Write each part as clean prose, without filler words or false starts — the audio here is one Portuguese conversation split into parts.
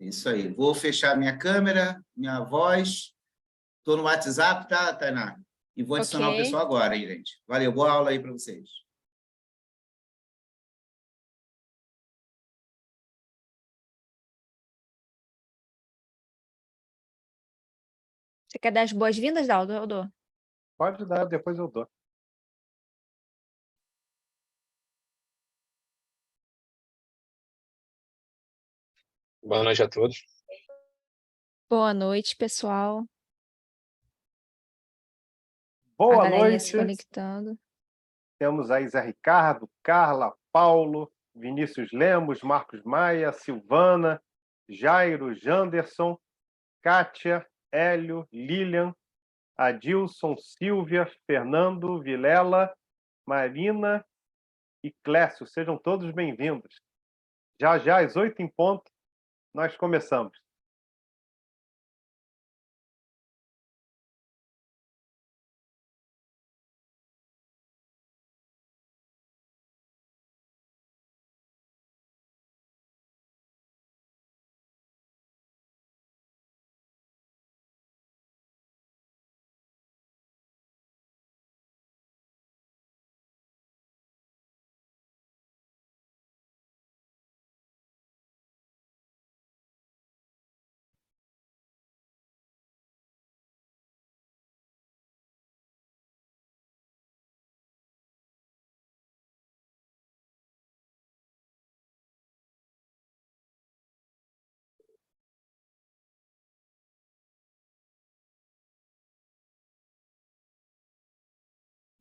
Isso aí. Vou fechar minha câmera, minha voz. Estou no WhatsApp, tá, Tainá? E vou Ok. adicionar o pessoal agora, aí, gente. Valeu, boa aula aí para vocês. Você quer dar as boas-vindas, Daldo? Eu dou. Pode dar, depois eu dou. Boa noite a todos. Boa noite, pessoal. A Boa galerinha se noite. conectando. Temos aí Zé Ricardo, Carla, Paulo, Vinícius Lemos, Marcos Maia, Silvana, Jairo, Janderson, Kátia, Hélio, Lilian, Adilson, Silvia, Fernando, Vilela, Marina e Clécio. Sejam todos bem-vindos. Já, às 8 em ponto, nós começamos.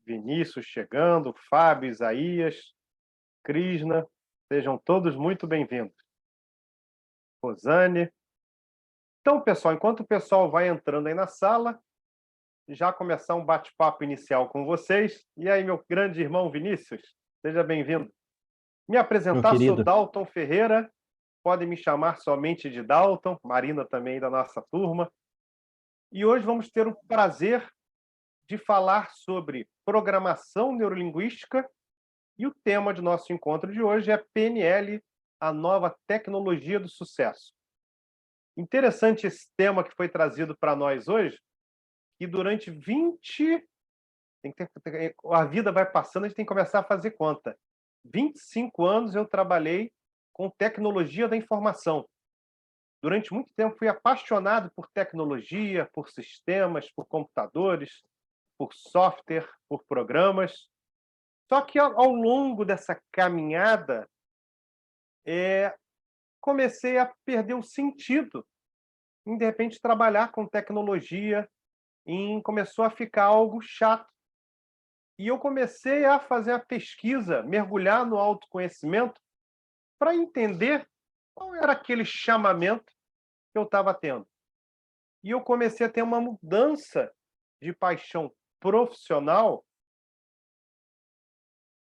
Vinícius chegando, Fábio, Isaías, Krishna, sejam todos muito bem-vindos. Rosane. Então, pessoal, enquanto o pessoal vai entrando aí na sala, já começar um bate-papo inicial com vocês. E aí, meu grande irmão Vinícius, seja bem-vindo. Me apresentar, sou Dalton Ferreira, podem me chamar somente de Dalton, Marina também da nossa turma. E hoje vamos ter o prazer de falar sobre programação neurolinguística e o tema de nosso encontro de hoje é PNL, a nova tecnologia do sucesso. Interessante esse tema que foi trazido para nós hoje, que durante 20... A vida vai passando, a gente tem que começar a fazer conta. 25 anos eu trabalhei com tecnologia da informação. Durante muito tempo fui apaixonado por tecnologia, por sistemas, por computadores, por software, por programas. Só que ao longo dessa caminhada, comecei a perder o sentido em, de repente, trabalhar com tecnologia, começou a ficar algo chato. E eu comecei a fazer a pesquisa, mergulhar no autoconhecimento, para entender qual era aquele chamamento que eu estava tendo. E eu comecei a ter uma mudança de paixão profissional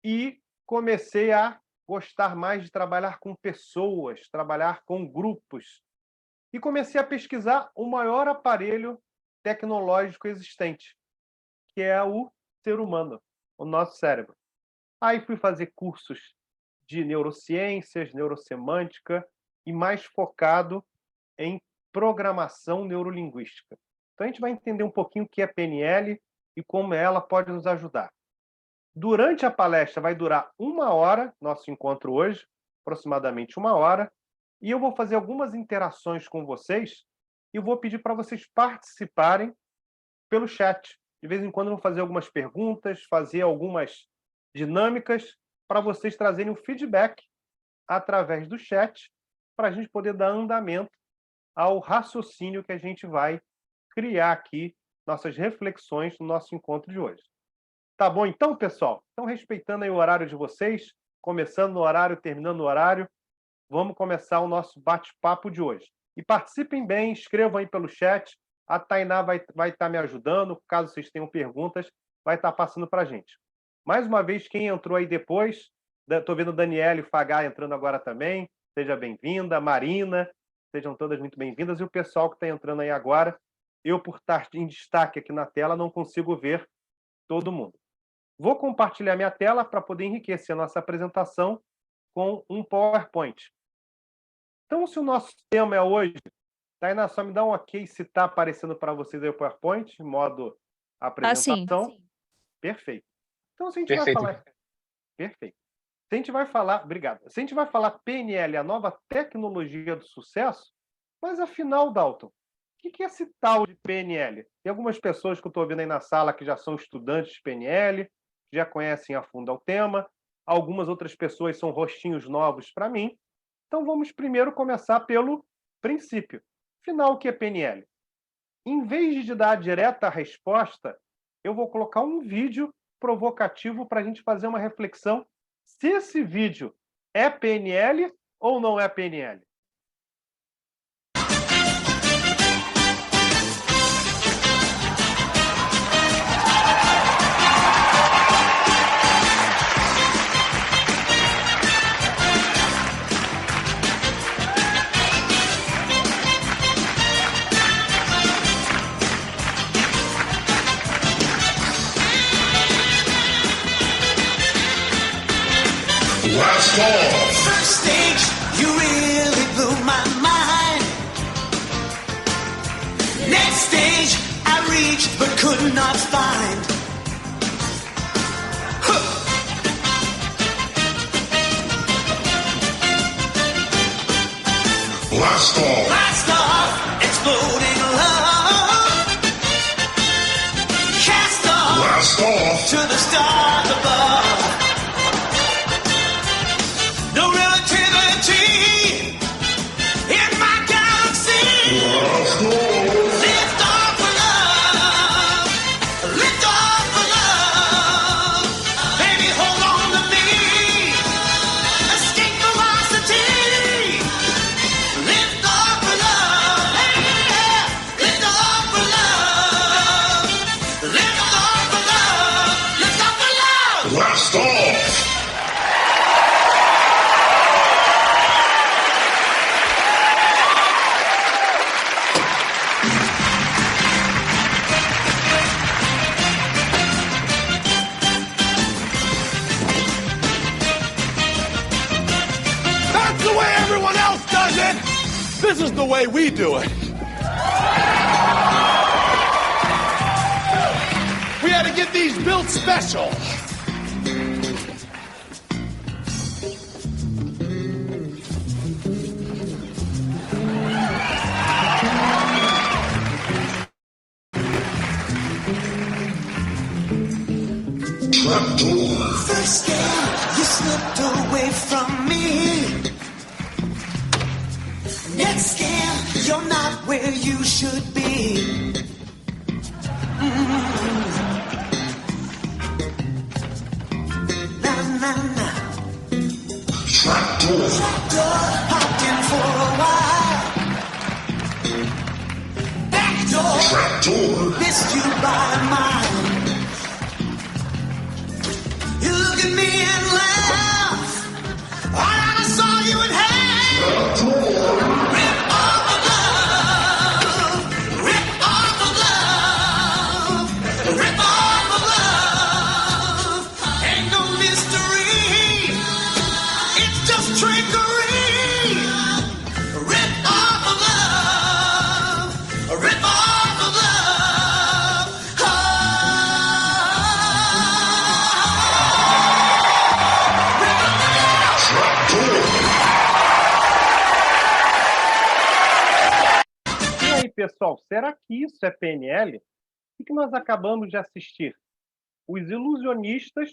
e comecei a gostar mais de trabalhar com pessoas, trabalhar com grupos. E comecei a pesquisar o maior aparelho tecnológico existente, que é o ser humano, o nosso cérebro. Aí fui fazer cursos de neurociências, neurosemântica e mais focado em programação neurolinguística. Então a gente vai entender um pouquinho o que é PNL e como ela pode nos ajudar. Durante a palestra vai durar 1 hora, nosso encontro hoje, aproximadamente 1 hora, e eu vou fazer algumas interações com vocês e vou pedir para vocês participarem pelo chat. De vez em quando eu vou fazer algumas perguntas, fazer algumas dinâmicas para vocês trazerem um feedback através do chat para a gente poder dar andamento ao raciocínio que a gente vai criar aqui, nossas reflexões no nosso encontro de hoje. Tá bom então, pessoal? Então, respeitando aí o horário de vocês, começando no horário, terminando no horário, vamos começar o nosso bate-papo de hoje. E participem bem, escrevam aí pelo chat, a Tainá vai estar me ajudando, caso vocês tenham perguntas, vai estar passando para a gente. Mais uma vez, quem entrou aí depois, estou vendo Daniela e Fagá entrando agora também, seja bem-vinda, Marina, sejam todas muito bem-vindas, e o pessoal que está entrando aí agora, eu por estar em destaque aqui na tela, não consigo ver todo mundo. Vou compartilhar minha tela para poder enriquecer a nossa apresentação com um PowerPoint. Então, se o nosso tema é hoje, Tainá, só me dá um ok se está aparecendo para vocês aí o PowerPoint, modo apresentação. Perfeito. Então, se a gente vai Perfeito. falar... Perfeito. Se a gente vai falar... Obrigado. Se a gente vai falar PNL, a nova tecnologia do sucesso, mas afinal, Dalton, o que é esse tal de PNL? Tem algumas pessoas que eu estou vendo aí na sala que já são estudantes de PNL, já conhecem a fundo o tema, algumas outras pessoas são rostinhos novos para mim. Então, vamos primeiro começar pelo princípio. Afinal, o que é PNL? Em vez de dar a direta resposta, eu vou colocar um vídeo provocativo para a gente fazer uma reflexão se esse vídeo é PNL ou não é PNL. First stage, you really blew my mind. Next stage, I reached but could not find. Blast off, exploding love. Cast off to the stars above. No relativity in my galaxy. Lift off for love. Lift off for love. Baby, hold on to me. Escape velocity. Lift off for love. Hey, lift off for love. Lift off for love. Lift off for love. Blast off! That's the way everyone else does it! This is the way we do it. We had to get these built special. First game, you slipped away from me. Next game, you're not where you should be. Na na na. Trapdoor popped in for a while. Backdoor missed you by a mile. You look at me and laugh. All I saw you in half. Rip off the glove. Rip off the glove. Rip off the glove. Ain't no mystery. It's just trickery. Rip off the glove. Rip off the glove. E aí, pessoal, será que isso é PNL? O que nós acabamos de assistir? Os ilusionistas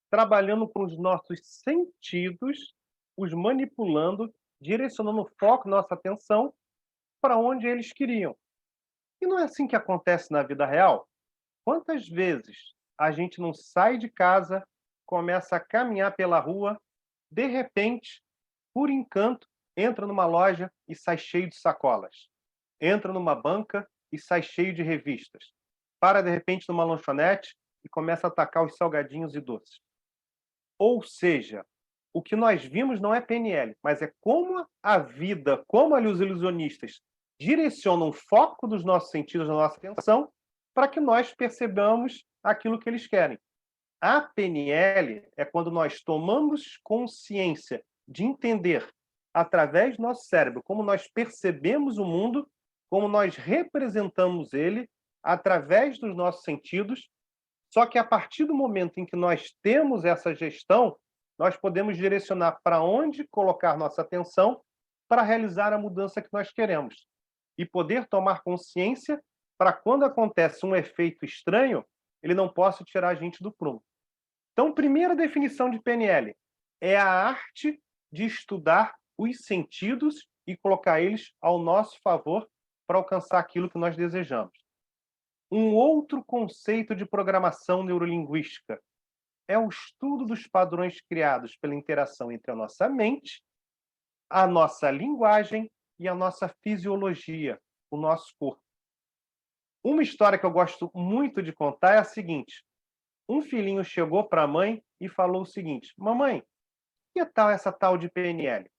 trabalhando com os nossos sentidos, os manipulando, direcionando o foco, nossa atenção, para onde eles queriam. E não é assim que acontece na vida real? Quantas vezes a gente não sai de casa, começa a caminhar pela rua, de repente, por encanto, entra numa loja e sai cheio de sacolas. Entra numa banca e sai cheio de revistas. Para, de repente, numa lanchonete e começa a atacar os salgadinhos e doces. Ou seja, o que nós vimos não é PNL, mas é como a vida, como ali os ilusionistas direcionam o foco dos nossos sentidos, da nossa atenção, para que nós percebamos aquilo que eles querem. A PNL é quando nós tomamos consciência de entender através do nosso cérebro, como nós percebemos o mundo, como nós representamos ele através dos nossos sentidos. Só que a partir do momento em que nós temos essa gestão, nós podemos direcionar para onde colocar nossa atenção para realizar a mudança que nós queremos. E poder tomar consciência para quando acontece um efeito estranho, ele não possa tirar a gente do prumo. Então, primeira definição de PNL é a arte de estudar os sentidos e colocar eles ao nosso favor para alcançar aquilo que nós desejamos. Um outro conceito de programação neurolinguística é o estudo dos padrões criados pela interação entre a nossa mente, a nossa linguagem e a nossa fisiologia, o nosso corpo. Uma história que eu gosto muito de contar é a seguinte: um filhinho chegou para a mãe e falou o seguinte: mamãe, que tal essa tal de PNL?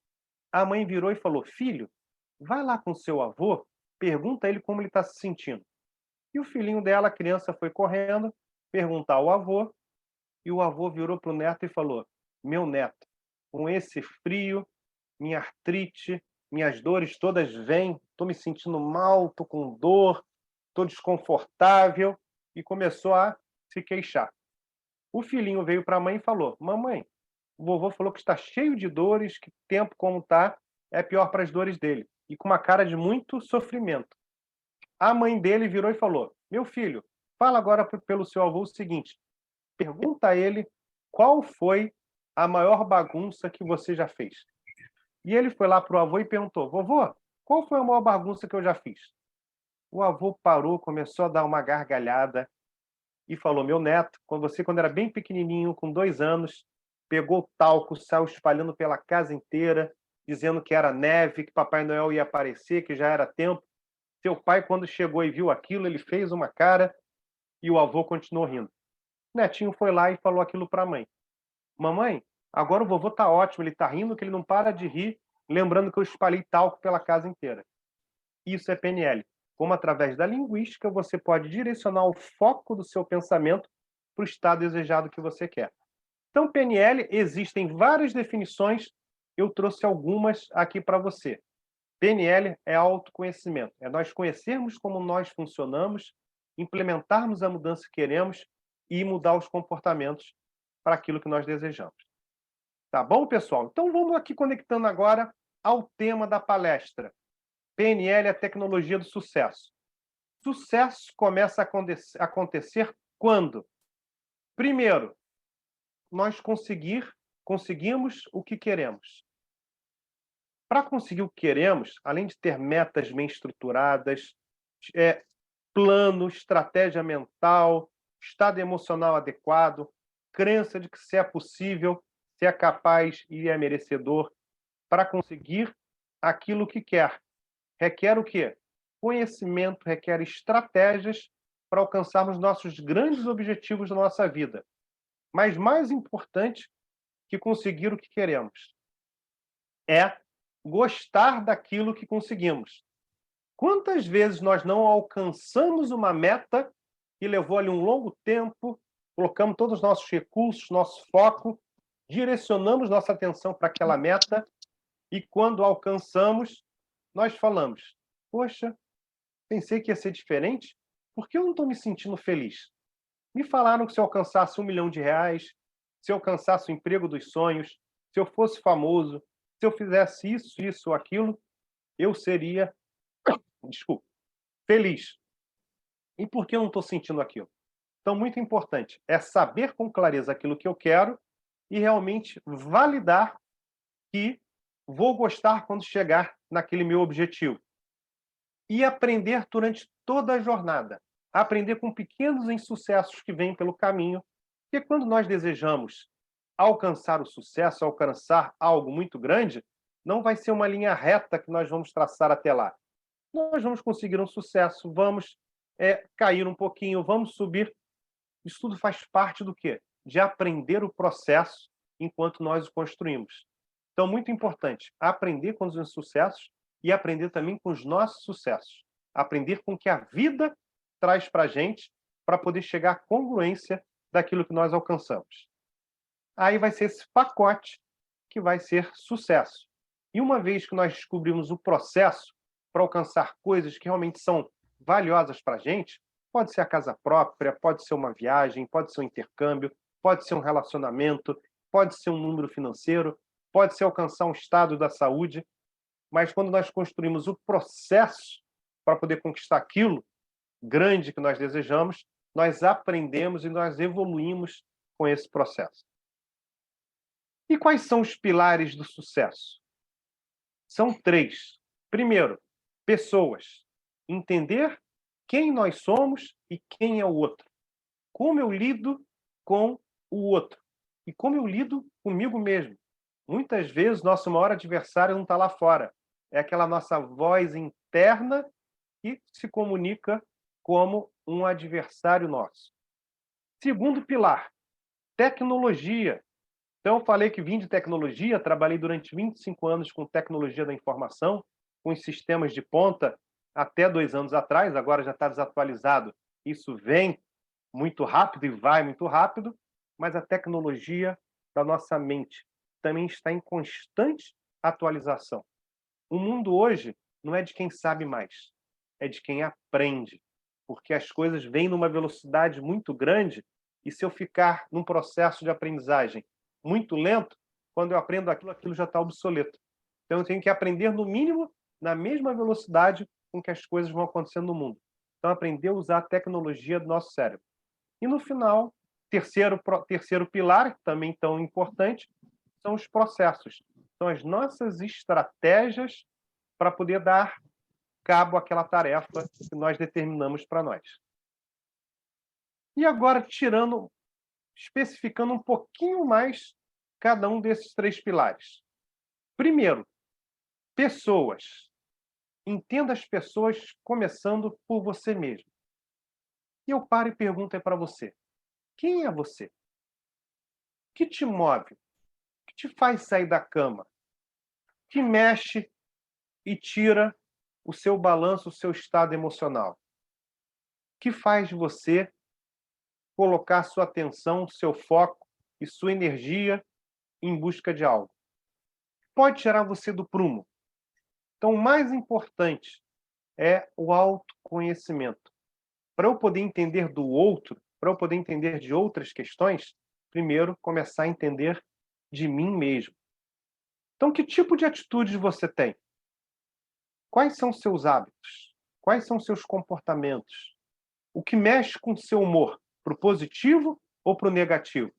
A mãe virou e falou: filho, vai lá com seu avô, pergunta a ele como ele está se sentindo. E o filhinho dela, a criança, foi correndo perguntar ao avô, e o avô virou para o neto e falou: meu neto, com esse frio, minha artrite, minhas dores todas vêm, estou me sentindo mal, estou com dor, estou desconfortável, e começou a se queixar. O filhinho veio para a mãe e falou: mamãe, o vovô falou que está cheio de dores, que o tempo como está é pior para as dores dele, e com uma cara de muito sofrimento. A mãe dele virou e falou: meu filho, fala agora pelo seu avô o seguinte, pergunta a ele qual foi a maior bagunça que você já fez. E ele foi lá para o avô e perguntou: vovô, qual foi a maior bagunça que eu já fiz? O avô parou, começou a dar uma gargalhada e falou: meu neto, quando era bem pequenininho, com 2 anos, pegou talco, saiu espalhando pela casa inteira, dizendo que era neve, que Papai Noel ia aparecer, que já era tempo. Seu pai, quando chegou e viu aquilo, ele fez uma cara e o avô continuou rindo. O netinho foi lá e falou aquilo para a mãe: mamãe, agora o vovô está ótimo, ele está rindo, que ele não para de rir, lembrando que eu espalhei talco pela casa inteira. Isso é PNL. Como através da linguística você pode direcionar o foco do seu pensamento para o estado desejado que você quer. Então, PNL, existem várias definições, eu trouxe algumas aqui para você. PNL é autoconhecimento, é nós conhecermos como nós funcionamos, implementarmos a mudança que queremos e mudar os comportamentos para aquilo que nós desejamos. Tá bom, pessoal? Então vamos aqui conectando agora ao tema da palestra. PNL é a tecnologia do sucesso. Sucesso começa a acontecer quando? Primeiro, nós conseguimos o que queremos. Para conseguir o que queremos, além de ter metas bem estruturadas, plano, estratégia mental, estado emocional adequado, crença de que se é possível, se é capaz e é merecedor, para conseguir aquilo que quer. Requer o quê? Conhecimento, requer estratégias para alcançarmos nossos grandes objetivos da nossa vida. Mas mais importante que conseguir o que queremos é gostar daquilo que conseguimos. Quantas vezes nós não alcançamos uma meta que levou ali um longo tempo, colocamos todos os nossos recursos, nosso foco, direcionamos nossa atenção para aquela meta e quando alcançamos, nós falamos: poxa, pensei que ia ser diferente, por que eu não estou me sentindo feliz? Me falaram que se eu alcançasse R$1 milhão, se eu alcançasse o emprego dos sonhos, se eu fosse famoso, se eu fizesse isso ou aquilo, eu seria, feliz. E por que eu não estou sentindo aquilo? Então, muito importante é saber com clareza aquilo que eu quero e realmente validar que vou gostar quando chegar naquele meu objetivo. E aprender durante toda a jornada. Aprender com pequenos insucessos que vêm pelo caminho, porque quando nós desejamos alcançar o sucesso, alcançar algo muito grande, não vai ser uma linha reta que nós vamos traçar até lá. Nós vamos conseguir um sucesso, vamos cair um pouquinho, vamos subir. Isso tudo faz parte do quê? De aprender o processo enquanto nós o construímos. Então, muito importante, aprender com os insucessos e aprender também com os nossos sucessos. Aprender com o que a vida traz para a gente para poder chegar à congruência daquilo que nós alcançamos. Aí vai ser esse pacote que vai ser sucesso. E uma vez que nós descobrimos o processo para alcançar coisas que realmente são valiosas para a gente, pode ser a casa própria, pode ser uma viagem, pode ser um intercâmbio, pode ser um relacionamento, pode ser um número financeiro, pode ser alcançar um estado da saúde, mas quando nós construímos o processo para poder conquistar aquilo grande que nós desejamos, nós aprendemos e nós evoluímos com esse processo. E quais são os pilares do sucesso? São 3. Primeiro, pessoas. Entender quem nós somos e quem é o outro. Como eu lido com o outro. E como eu lido comigo mesmo. Muitas vezes, nosso maior adversário não está lá fora. É aquela nossa voz interna que se comunica como um adversário nosso. Segundo pilar, tecnologia. Então, eu falei que vim de tecnologia, trabalhei durante 25 anos com tecnologia da informação, com os sistemas de ponta até 2 anos atrás, agora já está desatualizado. Isso vem muito rápido e vai muito rápido, mas a tecnologia da nossa mente também está em constante atualização. O mundo hoje não é de quem sabe mais, é de quem aprende, porque as coisas vêm numa velocidade muito grande e se eu ficar num processo de aprendizagem muito lento, quando eu aprendo aquilo já está obsoleto. Então eu tenho que aprender, no mínimo, na mesma velocidade com que as coisas vão acontecendo no mundo. Então aprender a usar a tecnologia do nosso cérebro. E no final, terceiro pilar, também tão importante, são os processos. São as nossas estratégias para poder dar cabo àquela tarefa que nós determinamos para nós. E agora, especificando um pouquinho mais cada um desses 3 pilares. Primeiro, pessoas. Entenda as pessoas começando por você mesmo. E eu paro e pergunto para você. Quem é você? O que te move? O que te faz sair da cama? Que mexe e tira o seu balanço, o seu estado emocional? Que faz você colocar sua atenção, seu foco e sua energia em busca de algo? Pode tirar você do prumo. Então, o mais importante é o autoconhecimento. Para eu poder entender do outro, para eu poder entender de outras questões, primeiro começar a entender de mim mesmo. Então, que tipo de atitudes você tem? Quais são seus hábitos? Quais são seus comportamentos? O que mexe com o seu humor? Para o positivo ou para o negativo?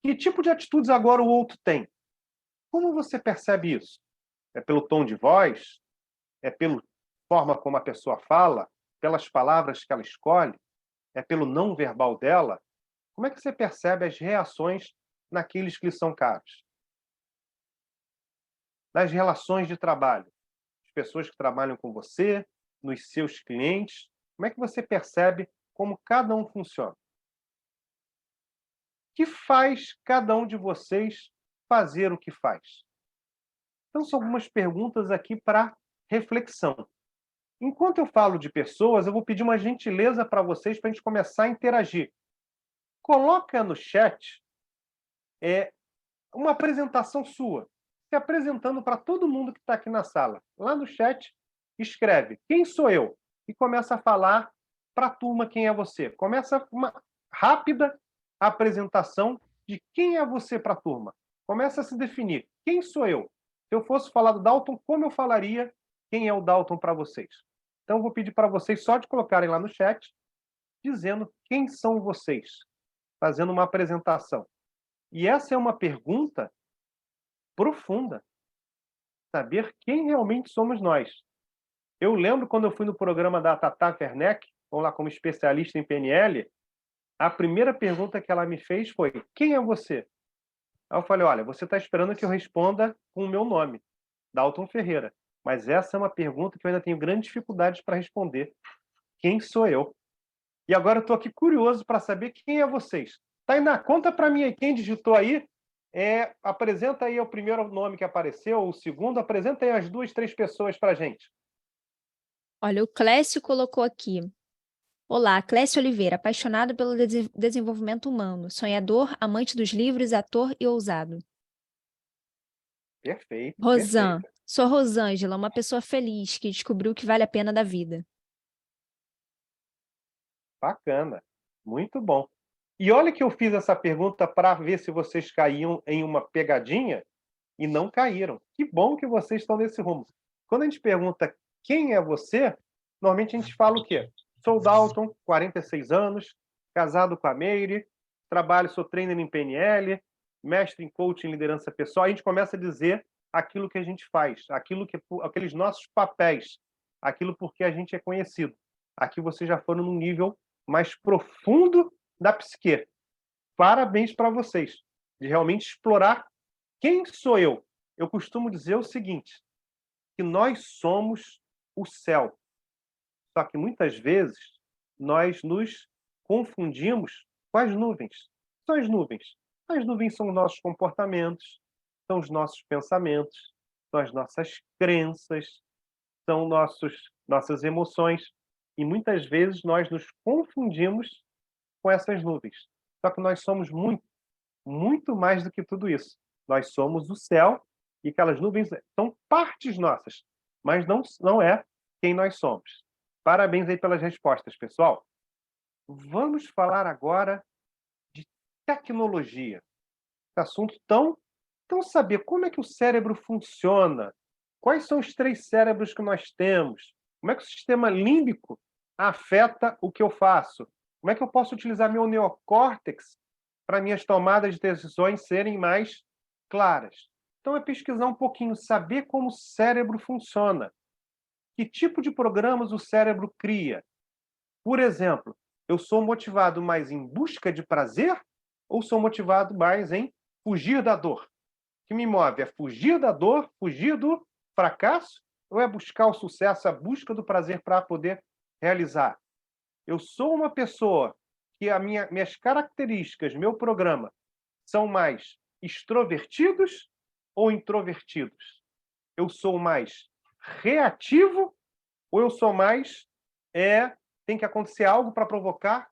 Que tipo de atitudes agora o outro tem? Como você percebe isso? É pelo tom de voz? É pela forma como a pessoa fala? Pelas palavras que ela escolhe? É pelo não verbal dela? Como é que você percebe as reações naqueles que lhe são caros? Nas relações de trabalho, as pessoas que trabalham com você, nos seus clientes, como é que você percebe como cada um funciona? O que faz cada um de vocês fazer o que faz? Então, são algumas perguntas aqui para reflexão. Enquanto eu falo de pessoas, eu vou pedir uma gentileza para vocês para a gente começar a interagir. Coloca no chat uma apresentação sua, se apresentando para todo mundo que está aqui na sala. Lá no chat, escreve quem sou eu e começa a falar para a turma quem é você. Começa uma rápida apresentação de quem é você para a turma. Começa a se definir. Quem sou eu? Se eu fosse falar do Dalton, como eu falaria quem é o Dalton para vocês? Então, eu vou pedir para vocês só de colocarem lá no chat, dizendo quem são vocês, fazendo uma apresentação. E essa é uma pergunta profunda. Saber quem realmente somos nós. Eu lembro quando eu fui no programa da Tata Werneck, vamos lá, como especialista em PNL, a primeira pergunta que ela me fez foi: quem é você? Aí eu falei: olha, você está esperando que eu responda com o meu nome, Dalton Ferreira. Mas essa é uma pergunta que eu ainda tenho grandes dificuldades para responder. Quem sou eu? E agora eu estou aqui curioso para saber quem é vocês. Tainá, conta para mim aí, quem digitou aí, apresenta aí o primeiro nome que apareceu, o segundo, apresenta aí as 2, 3 pessoas para a gente. Olha, o Clécio colocou aqui. Olá, Clécio Oliveira, apaixonado pelo desenvolvimento humano, sonhador, amante dos livros, ator e ousado. Perfeito. Rosan, perfeito. sou Rosângela, uma pessoa feliz que descobriu que vale a pena da vida. Bacana. Muito bom. E olha que eu fiz essa pergunta para ver se vocês caíam em uma pegadinha e não caíram. Que bom que vocês estão nesse rumo. Quando a gente pergunta quem é você, normalmente a gente fala o quê? Sou Dalton, 46 anos, casado com a Meire, sou trainer em PNL, mestre em coaching e liderança pessoal. A gente começa a dizer aquilo que a gente faz, aqueles nossos papéis, aquilo por que a gente é conhecido. Aqui vocês já foram num nível mais profundo da psique. Parabéns para vocês, de realmente explorar quem sou eu. Eu costumo dizer o seguinte, que nós somos o céu. Só que muitas vezes nós nos confundimos com as nuvens. São as nuvens. As nuvens são os nossos comportamentos, são os nossos pensamentos, são as nossas crenças, são nossas emoções. E muitas vezes nós nos confundimos com essas nuvens. Só que nós somos muito, muito mais do que tudo isso. Nós somos o céu e aquelas nuvens são partes nossas, mas não é quem nós somos. Parabéns aí pelas respostas, pessoal. Vamos falar agora de tecnologia. Esse assunto tão saber como é que o cérebro funciona, quais são os 3 cérebros que nós temos, como é que o sistema límbico afeta o que eu faço, como é que eu posso utilizar meu neocórtex para minhas tomadas de decisões serem mais claras. Então é pesquisar um pouquinho, saber como o cérebro funciona, que tipo de programas o cérebro cria. Por exemplo, eu sou motivado mais em busca de prazer ou sou motivado mais em fugir da dor? O que me move é fugir da dor, fugir do fracasso ou é buscar o sucesso, a busca do prazer para poder realizar? Eu sou uma pessoa que minhas características, meu programa, são mais extrovertidos ou introvertidos? Eu sou mais reativo ou eu sou mais tem que acontecer algo para provocar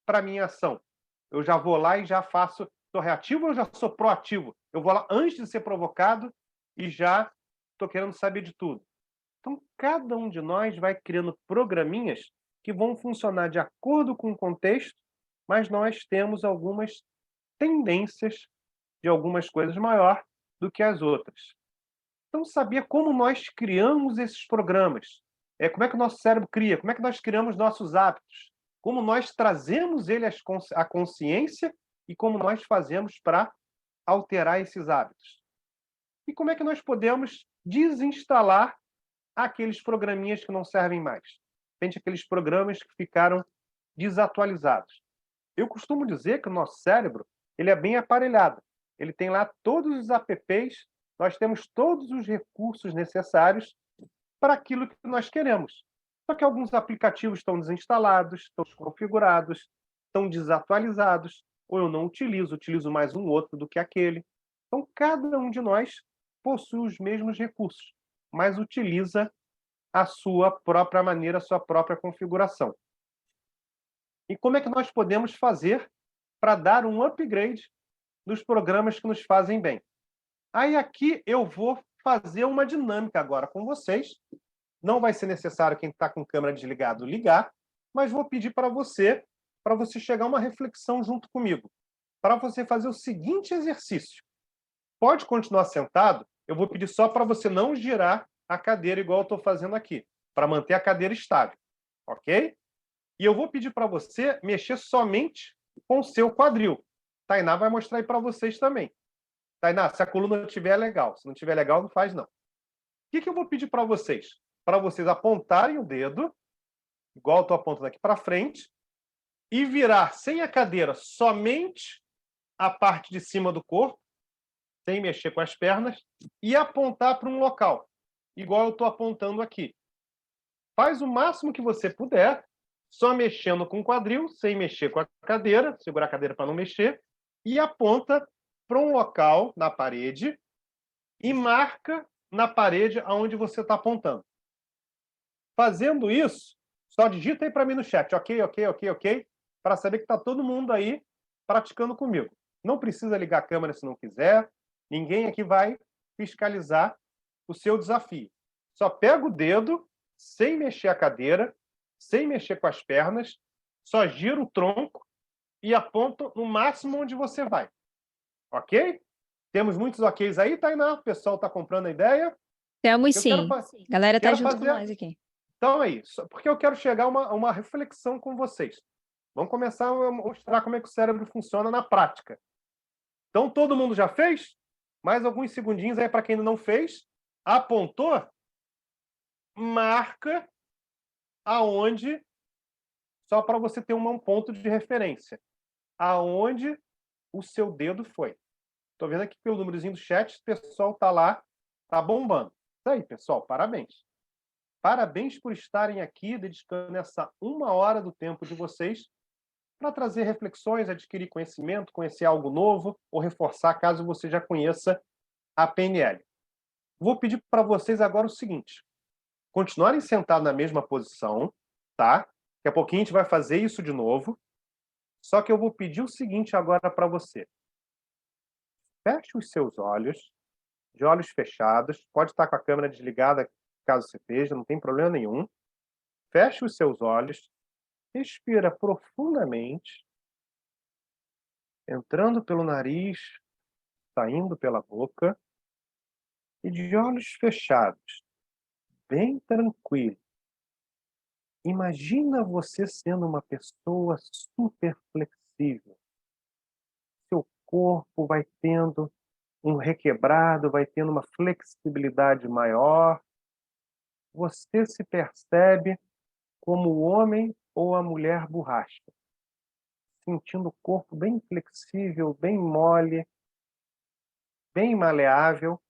para a minha ação? Eu já vou lá e já faço, sou reativo ou eu já sou proativo? Eu vou lá antes de ser provocado e já estou querendo saber de tudo. Então, cada um de nós vai criando programinhas que vão funcionar de acordo com o contexto, mas nós temos algumas tendências de algumas coisas maior do que as outras. Então, saber como nós criamos esses programas, como é que o nosso cérebro cria, como é que nós criamos nossos hábitos, como nós trazemos ele à consciência e como nós fazemos para alterar esses hábitos. E como é que nós podemos desinstalar aqueles programinhas que não servem mais. Tem aqueles programas que ficaram desatualizados. Eu costumo dizer que o nosso cérebro ele é bem aparelhado. Ele tem lá todos os apps, nós temos todos os recursos necessários para aquilo que nós queremos. Só que alguns aplicativos estão desinstalados, estão desconfigurados, estão desatualizados, ou eu não utilizo mais um outro do que aquele. Então, cada um de nós possui os mesmos recursos, mas utiliza a sua própria maneira, a sua própria configuração. E como é que nós podemos fazer para dar um upgrade nos programas que nos fazem bem? Aí aqui eu vou fazer uma dinâmica agora com vocês. Não vai ser necessário quem está com câmera desligado ligar, mas vou pedir para você chegar a uma reflexão junto comigo, para você fazer o seguinte exercício. Pode continuar sentado, eu vou pedir só para você não girar a cadeira igual eu estou fazendo aqui, para manter a cadeira estável, ok? E eu vou pedir para você mexer somente com o seu quadril. Tainá vai mostrar aí para vocês também. Tainá, se a coluna estiver legal, se não estiver legal, não faz não. O que eu vou pedir para vocês? Para vocês apontarem o dedo, igual eu estou apontando aqui para frente, e virar sem a cadeira somente a parte de cima do corpo, sem mexer com as pernas, e apontar para um local, igual eu estou apontando aqui. Faz o máximo que você puder, só mexendo com o quadril, sem mexer com a cadeira, segurar a cadeira para não mexer, e aponta para um local na parede e marca na parede aonde você está apontando. Fazendo isso, só digita aí para mim no chat, ok, para saber que está todo mundo aí praticando comigo. Não precisa ligar a câmera se não quiser, ninguém aqui vai fiscalizar o seu desafio. Só pega o dedo, sem mexer a cadeira, sem mexer com as pernas, só gira o tronco e aponta no máximo onde você vai. Ok? Temos muitos OKs aí, Tainá? O pessoal está comprando a ideia? Temos Eu quero sim. fa- A galera tá quero junto com fazer- nós aqui. Então é isso, porque eu quero chegar a uma reflexão com vocês. Vamos começar a mostrar como é que o cérebro funciona na prática. Então, todo mundo já fez? Mais alguns segundinhos aí para quem ainda não fez. Apontou? Marca aonde, só para você ter um ponto de referência, aonde o seu dedo foi. Estou vendo aqui pelo númerozinho do chat, o pessoal está lá, está bombando. Isso aí, pessoal, parabéns. Parabéns por estarem aqui, dedicando essa 1 hora do tempo de vocês para trazer reflexões, adquirir conhecimento, conhecer algo novo ou reforçar caso você já conheça a PNL. Vou pedir para vocês agora o seguinte: continuarem sentados na mesma posição, tá? Daqui a pouquinho a gente vai fazer isso de novo. Só que eu vou pedir o seguinte agora para você. Feche os seus olhos, de olhos fechados. Pode estar com a câmera desligada, caso você esteja, não tem problema nenhum. Feche os seus olhos. Respira profundamente, entrando pelo nariz, saindo pela boca, e de olhos fechados, bem tranquilo. Imagina você sendo uma pessoa super flexível. Seu corpo vai tendo um requebrado, vai tendo uma flexibilidade maior. Você se percebe como o homem ou a mulher borracha, sentindo o corpo bem flexível, bem mole, bem maleável,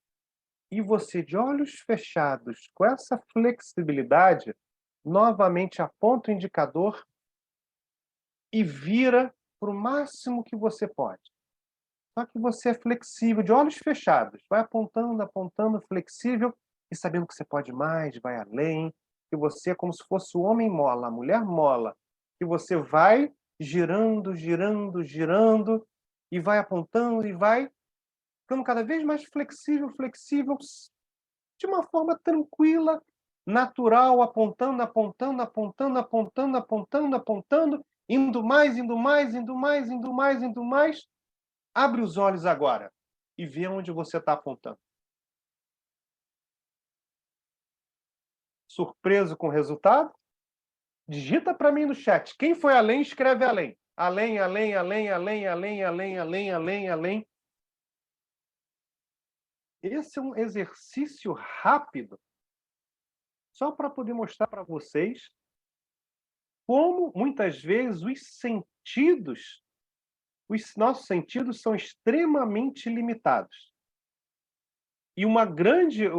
e você, de olhos fechados, com essa flexibilidade, novamente aponta o indicador e vira para o máximo que você pode. Só que você é flexível, de olhos fechados, vai apontando, apontando, flexível, e sabendo que você pode mais, vai além, que você é como se fosse o homem mola, a mulher mola, que você vai girando, girando, girando, e vai apontando, e vai ficando cada vez mais flexível, flexível, de uma forma tranquila, natural, apontando, apontando, apontando, apontando, apontando, apontando, indo mais, indo mais, indo mais, indo mais, indo mais. Abre os olhos agora e vê onde você está apontando. Surpreso com o resultado? Digita para mim no chat. Quem foi além, escreve além. Além, além, além, além, além, além, além, além, além. Esse é um exercício rápido, só para poder mostrar para vocês como, muitas vezes, os nossos sentidos são extremamente limitados. E um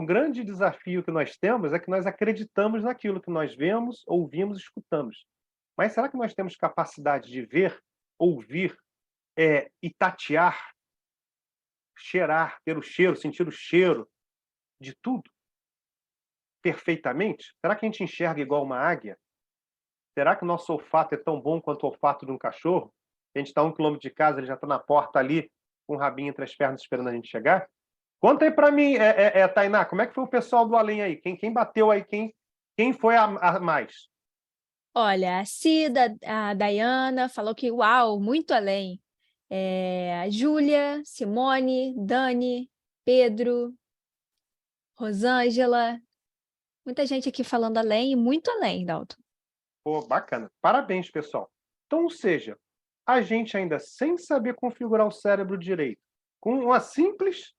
grande desafio que nós temos é que nós acreditamos naquilo que nós vemos, ouvimos, escutamos. Mas será que nós temos capacidade de ver, ouvir e tatear, cheirar, ter o cheiro, sentir o cheiro de tudo perfeitamente? Será que a gente enxerga igual uma águia? Será que o nosso olfato é tão bom quanto o olfato de um cachorro? A gente está a 1 quilômetro de casa, ele já está na porta ali, com o rabinho entre as pernas esperando a gente chegar? Conta aí para mim, Tainá, como é que foi o pessoal do além aí? Quem bateu aí? Quem foi a mais? Olha, a Cida, a Dayana falou que, uau, muito além. A Júlia, Simone, Dani, Pedro, Rosângela. Muita gente aqui falando além e muito além, Dalton. Pô, bacana. Parabéns, pessoal. Então, ou seja, a gente ainda sem saber configurar o cérebro direito, com uma simples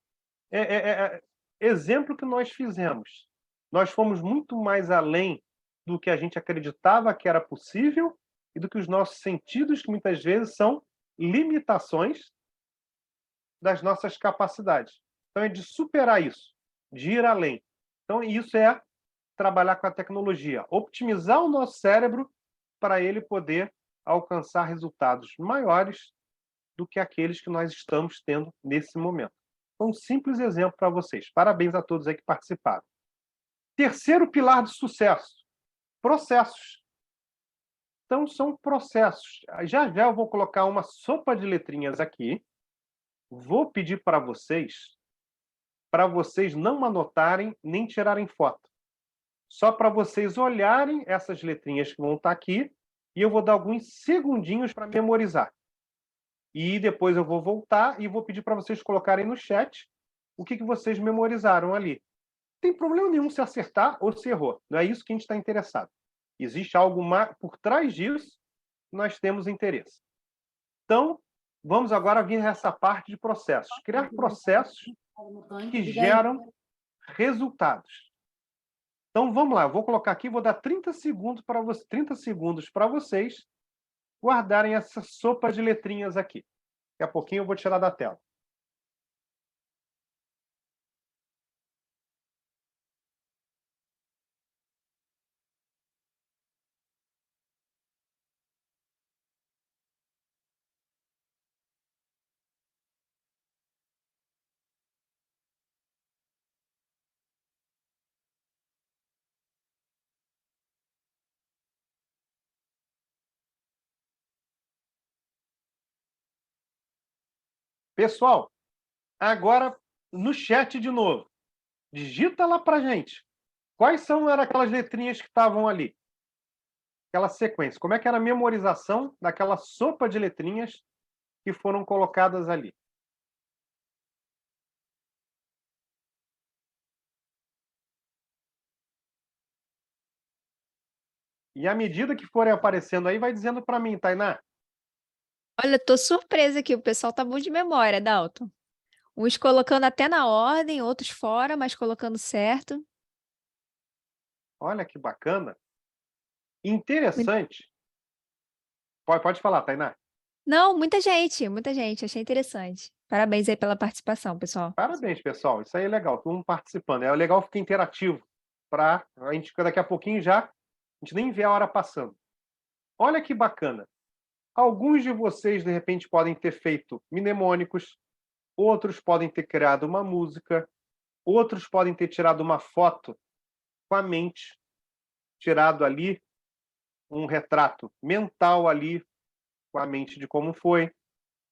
exemplo que nós fizemos, nós fomos muito mais além do que a gente acreditava que era possível e do que os nossos sentidos, que muitas vezes são limitações das nossas capacidades. Então, é de superar isso, de ir além. Então, isso é trabalhar com a tecnologia, optimizar o nosso cérebro para ele poder alcançar resultados maiores do que aqueles que nós estamos tendo nesse momento. Um simples exemplo para vocês. Parabéns a todos aí que participaram. Terceiro pilar de sucesso: processos. Então, são processos. Já já eu vou colocar uma sopa de letrinhas aqui. Vou pedir para vocês para vocês não anotarem nem tirarem foto. Só para vocês olharem essas letrinhas que vão estar aqui, e eu vou dar alguns segundinhos para memorizar. E depois eu vou voltar e vou pedir para vocês colocarem no chat o que vocês memorizaram ali. Não tem problema nenhum se acertar ou se errou. Não é isso que a gente está interessado. Existe algo por trás disso que nós temos interesse. Então, vamos agora vir a essa parte de processos. Criar processos que geram resultados. Então, vamos lá. Eu vou colocar aqui, vou dar 30 segundos para vocês guardarem essa sopa de letrinhas aqui. Daqui a pouquinho eu vou tirar da tela. Pessoal, agora no chat de novo. Digita lá para gente. Eram aquelas letrinhas que estavam ali? Aquela sequência. Como é que era a memorização daquela sopa de letrinhas que foram colocadas ali? E à medida que forem aparecendo aí, vai dizendo para mim, Tainá. Olha, tô surpresa que o pessoal tá bom de memória, Dalton. Uns colocando até na ordem, outros fora, mas colocando certo. Olha que bacana. Interessante. Pode falar, Tainá. Não, muita gente, achei interessante. Parabéns aí pela participação, pessoal. Parabéns, pessoal. Isso aí é legal, todo mundo participando. É legal ficar interativo, para a gente, daqui a pouquinho já, a gente nem vê a hora passando. Olha que bacana. Alguns de vocês, de repente, podem ter feito mnemônicos, outros podem ter criado uma música, outros podem ter tirado uma foto com a mente, tirado ali um retrato mental ali, com a mente de como foi.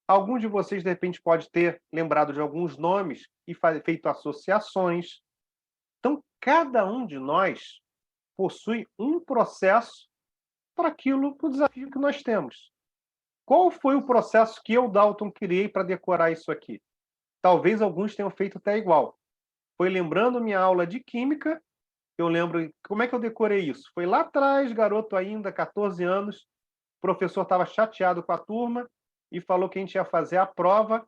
Alguns de vocês, de repente, pode ter lembrado de alguns nomes e feito associações. Então, cada um de nós possui um processo para aquilo, para o desafio que nós temos. Qual foi o processo que eu, Dalton, criei para decorar isso aqui? Talvez alguns tenham feito até igual. Foi lembrando minha aula de química, eu lembro como é que eu decorei isso. Foi lá atrás, garoto ainda, 14 anos, o professor estava chateado com a turma e falou que a gente ia fazer a prova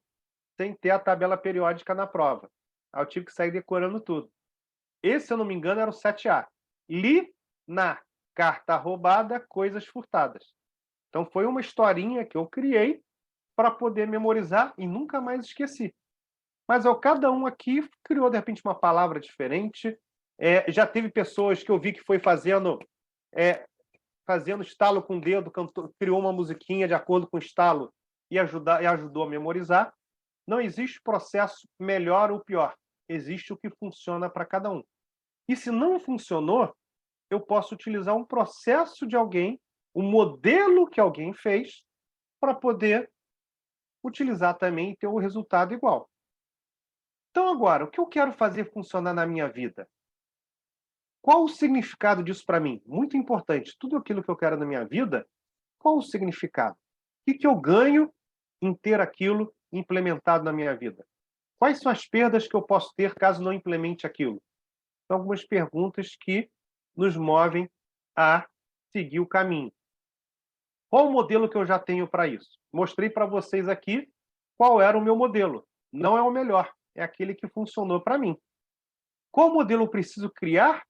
sem ter a tabela periódica na prova. Aí eu tive que sair decorando tudo. Esse, se eu não me engano, era o 7A. Li na carta roubada, coisas furtadas. Então foi uma historinha que eu criei para poder memorizar e nunca mais esqueci. Mas cada um aqui criou, de repente, uma palavra diferente. Já teve pessoas que eu vi que foi fazendo estalo com o dedo, criou uma musiquinha de acordo com o estalo e ajudou a memorizar. Não existe processo melhor ou pior. Existe o que funciona para cada um. E se não funcionou, eu posso utilizar um processo de alguém, um modelo que alguém fez, para poder utilizar também e ter um resultado igual. Então, agora, o que eu quero fazer funcionar na minha vida? Qual o significado disso para mim? Muito importante. Tudo aquilo que eu quero na minha vida, qual o significado? O que eu ganho em ter aquilo implementado na minha vida? Quais são as perdas que eu posso ter caso não implemente aquilo? São algumas perguntas que nos movem a seguir o caminho. Qual o modelo que eu já tenho para isso? Mostrei para vocês aqui qual era o meu modelo. Não é o melhor, é aquele que funcionou para mim. Qual modelo eu preciso criar?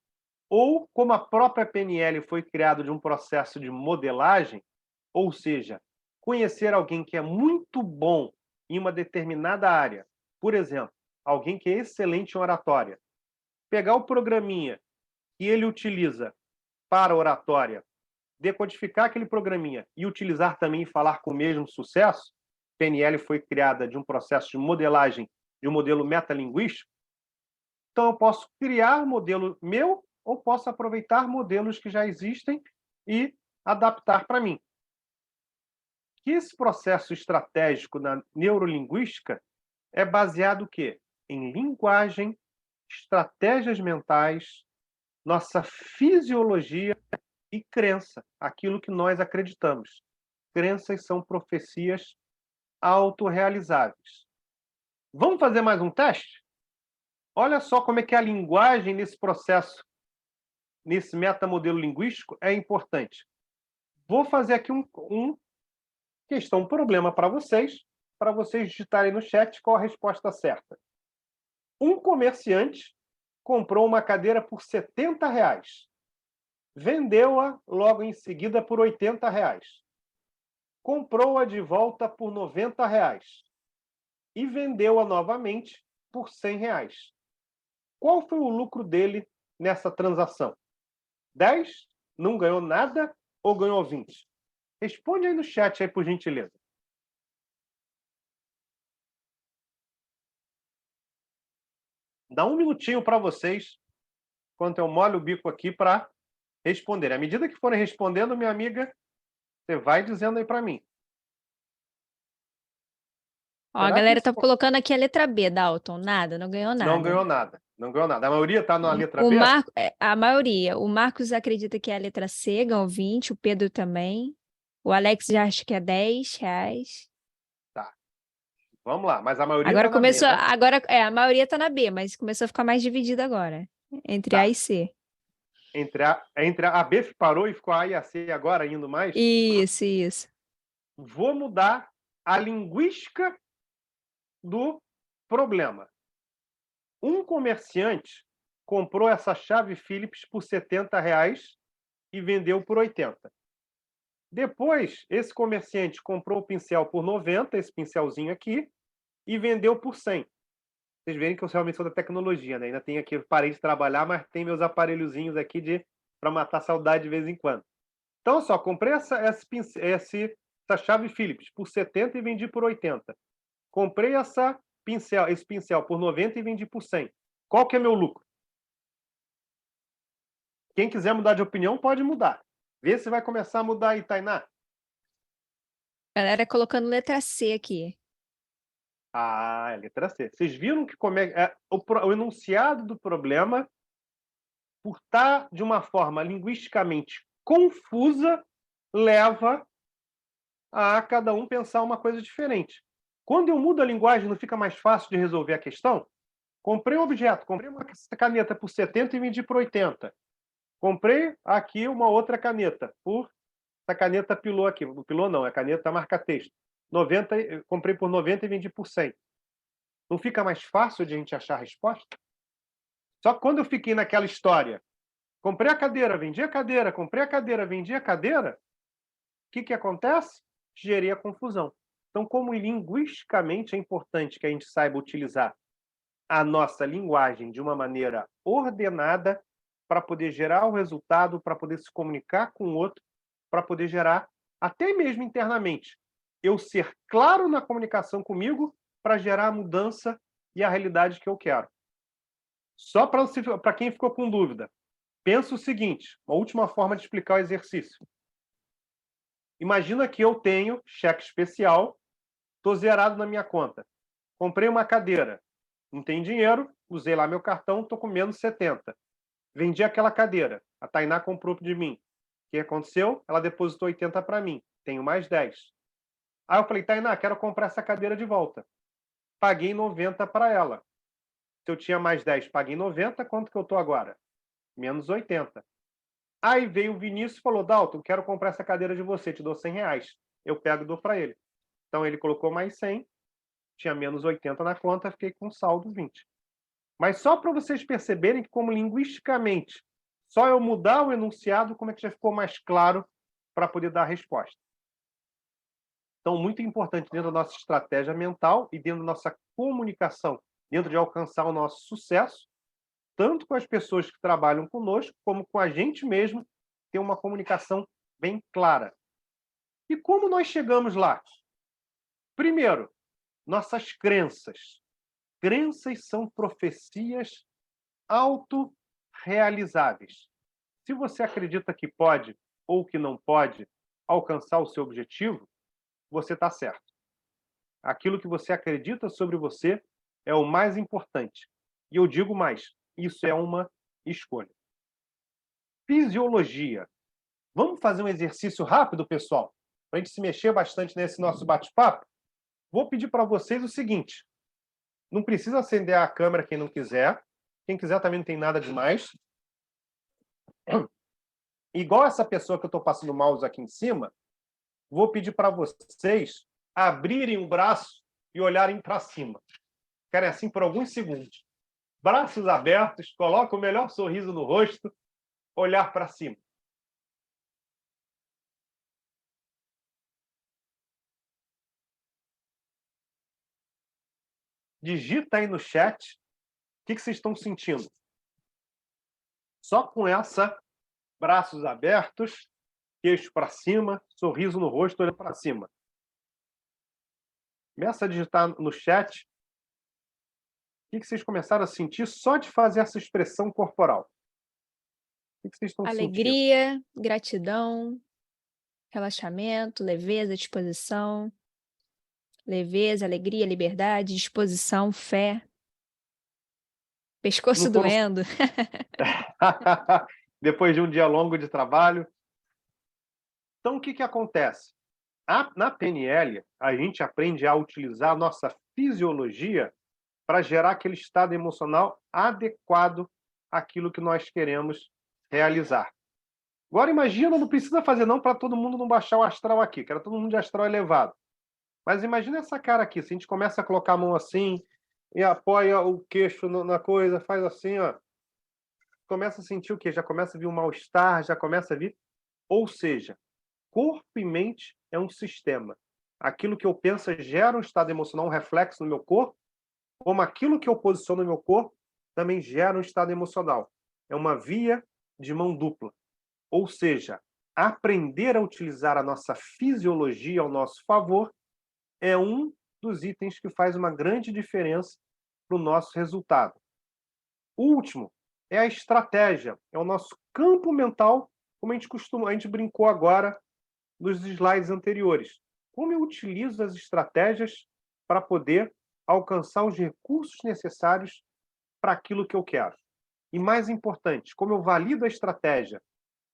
Ou, como a própria PNL foi criado de um processo de modelagem, ou seja, conhecer alguém que é muito bom em uma determinada área, por exemplo, alguém que é excelente em oratória, pegar o programinha que ele utiliza para oratória, decodificar aquele programinha e utilizar também e falar com o mesmo sucesso, PNL foi criada de um processo de modelagem, de um modelo metalinguístico, então eu posso criar um modelo meu ou posso aproveitar modelos que já existem e adaptar para mim. Que esse processo estratégico na neurolinguística é baseado o quê? em linguagem, estratégias mentais, nossa fisiologia e crença, aquilo que nós acreditamos. Crenças são profecias autorrealizáveis. Vamos fazer mais um teste? Olha só como é que a linguagem nesse processo, nesse metamodelo linguístico, é importante. Vou fazer aqui um problema para vocês digitarem no chat qual a resposta certa. Um comerciante comprou uma cadeira por R$70. Vendeu-a logo em seguida por R$80. Comprou-a de volta por R$90 e vendeu-a novamente por R$100. Qual foi o lucro dele nessa transação? 10? Não ganhou nada ou ganhou 20? Responde aí no chat, aí, por gentileza. Dá um minutinho para vocês, enquanto eu molho o bico aqui para responder. À medida que forem respondendo, minha amiga, você vai dizendo aí para mim. Ó, a Será que galera isso tá colocando aqui a letra B, Dalton. Nada, não ganhou nada. não ganhou nada? Não ganhou nada. A maioria está na letra O B? a maioria. O Marcos acredita que é a letra C, ganhou 20. O Pedro também. O Alex já acha que é R$10. Vamos lá, mas a maioria Agora está na B, começou. né? Agora, a maioria tá na B, mas começou a ficar mais dividida agora. Entre Tá. A e C. Entre a B parou e ficou a e a C agora indo mais? Isso. Vou mudar a linguística do problema. Um comerciante comprou essa chave Philips por R$70 e vendeu por R$80. Depois, esse comerciante comprou o pincel por R$90, esse pincelzinho aqui, e vendeu por R$100. Vocês verem que eu realmente sou da tecnologia, né? Ainda tenho aqui, parei de trabalhar, mas tem meus aparelhozinhos aqui para matar saudade de vez em quando. Então, só, comprei essa chave Philips por R$70 e vendi por R$80. Comprei esse pincel por R$90 e vendi por R$100. Qual que é meu lucro? Quem quiser mudar de opinião, pode mudar. Vê se vai começar a mudar aí, Tainá. Galera colocando letra C aqui. Ah, é letra C. Vocês viram que o enunciado do problema, por estar de uma forma linguisticamente confusa, leva a cada um pensar uma coisa diferente. Quando eu mudo a linguagem, não fica mais fácil de resolver a questão? Comprei um objeto, comprei uma caneta por R$70 e vendi por R$80. Comprei aqui uma outra caneta, essa caneta Pilô aqui. Pilô não, é caneta marca-texto. Comprei por R$90 e vendi por R$100. Não fica mais fácil de a gente achar a resposta? Só que quando eu fiquei naquela história, comprei a cadeira, vendi a cadeira, comprei a cadeira, vendi a cadeira, o que acontece? Gerei a confusão. Então, como linguisticamente é importante que a gente saiba utilizar a nossa linguagem de uma maneira ordenada para poder gerar o resultado, para poder se comunicar com o outro, para poder gerar, até mesmo internamente, eu ser claro na comunicação comigo para gerar a mudança e a realidade que eu quero. Só para quem ficou com dúvida, pensa o seguinte, uma última forma de explicar o exercício. Imagina que eu tenho cheque especial, estou zerado na minha conta. Comprei uma cadeira, não tem dinheiro, usei lá meu cartão, estou com menos 70. Vendi aquela cadeira, a Tainá comprou de mim. O que aconteceu? Ela depositou 80 para mim, tenho mais 10. Aí eu falei, Tainá, quero comprar essa cadeira de volta. Paguei 90 para ela. Se eu tinha mais 10, paguei 90, quanto que eu estou agora? Menos 80. Aí veio o Vinícius e falou, Dalton, quero comprar essa cadeira de você, te dou R$100. Eu pego e dou para ele. Então ele colocou mais 100, tinha menos 80 na conta, fiquei com saldo 20. Mas só para vocês perceberem que, como linguisticamente, só eu mudar o enunciado, como é que já ficou mais claro para poder dar a resposta. Então, muito importante dentro da nossa estratégia mental e dentro da nossa comunicação, dentro de alcançar o nosso sucesso, tanto com as pessoas que trabalham conosco, como com a gente mesmo, ter uma comunicação bem clara. E como nós chegamos lá? Primeiro, nossas crenças. Crenças são profecias autorrealizáveis. Se você acredita que pode ou que não pode alcançar o seu objetivo, você está certo. Aquilo que você acredita sobre você é o mais importante. E eu digo mais, isso é uma escolha. Fisiologia. Vamos fazer um exercício rápido, pessoal? Para a gente se mexer bastante nesse nosso bate-papo. Vou pedir para vocês o seguinte. Não precisa acender a câmera quem não quiser. Quem quiser também não tem nada demais. Igual essa pessoa que eu estou passando o mouse aqui em cima, vou pedir para vocês abrirem o braço e olharem para cima. Querem assim por alguns segundos. Braços abertos, coloca o melhor sorriso no rosto, olhar para cima. Digita aí no chat o que vocês estão sentindo. Só com essa, braços abertos, queixo para cima, sorriso no rosto, olhando para cima. Começa a digitar no chat o que vocês começaram a sentir só de fazer essa expressão corporal. O que vocês estão sentindo? Alegria, gratidão, relaxamento, leveza, disposição. Leveza, alegria, liberdade, disposição, fé. Pescoço Não foram- doendo. Depois de um dia longo de trabalho. Então, o que acontece? Na PNL, a gente aprende a utilizar a nossa fisiologia para gerar aquele estado emocional adequado àquilo que nós queremos realizar. Agora, imagina, não precisa fazer não para todo mundo não baixar o astral aqui, que era todo mundo de astral elevado. Mas imagina essa cara aqui, se a gente começa a colocar a mão assim, e apoia o queixo na coisa, faz assim, ó. Começa a sentir o quê? Já começa a vir um mal-estar, já começa a vir... Ou seja, corpo e mente é um sistema. Aquilo que eu penso gera um estado emocional, um reflexo no meu corpo, como aquilo que eu posiciono no meu corpo também gera um estado emocional. É uma via de mão dupla. Ou seja, aprender a utilizar a nossa fisiologia ao nosso favor é um dos itens que faz uma grande diferença para o nosso resultado. O último é a estratégia, é o nosso campo mental, como a gente brincou agora nos slides anteriores. Como eu utilizo as estratégias para poder alcançar os recursos necessários para aquilo que eu quero. E mais importante, como eu valido a estratégia,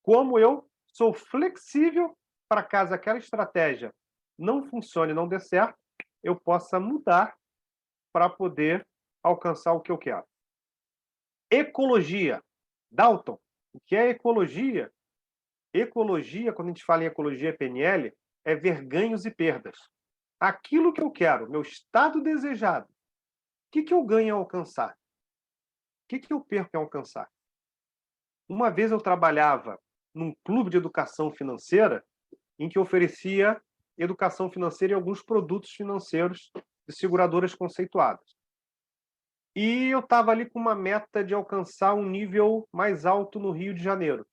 como eu sou flexível para caso aquela estratégia não funcione, não dê certo, eu possa mudar para poder alcançar o que eu quero. Ecologia. Dalton, o que é ecologia? Ecologia, quando a gente fala em ecologia PNL, é ver ganhos e perdas. Aquilo que eu quero, meu estado desejado, o que eu ganho ao alcançar? O que eu perco ao alcançar? Uma vez eu trabalhava num clube de educação financeira em que oferecia educação financeira e alguns produtos financeiros de seguradoras conceituadas. E eu estava ali com uma meta de alcançar um nível mais alto no Rio de Janeiro.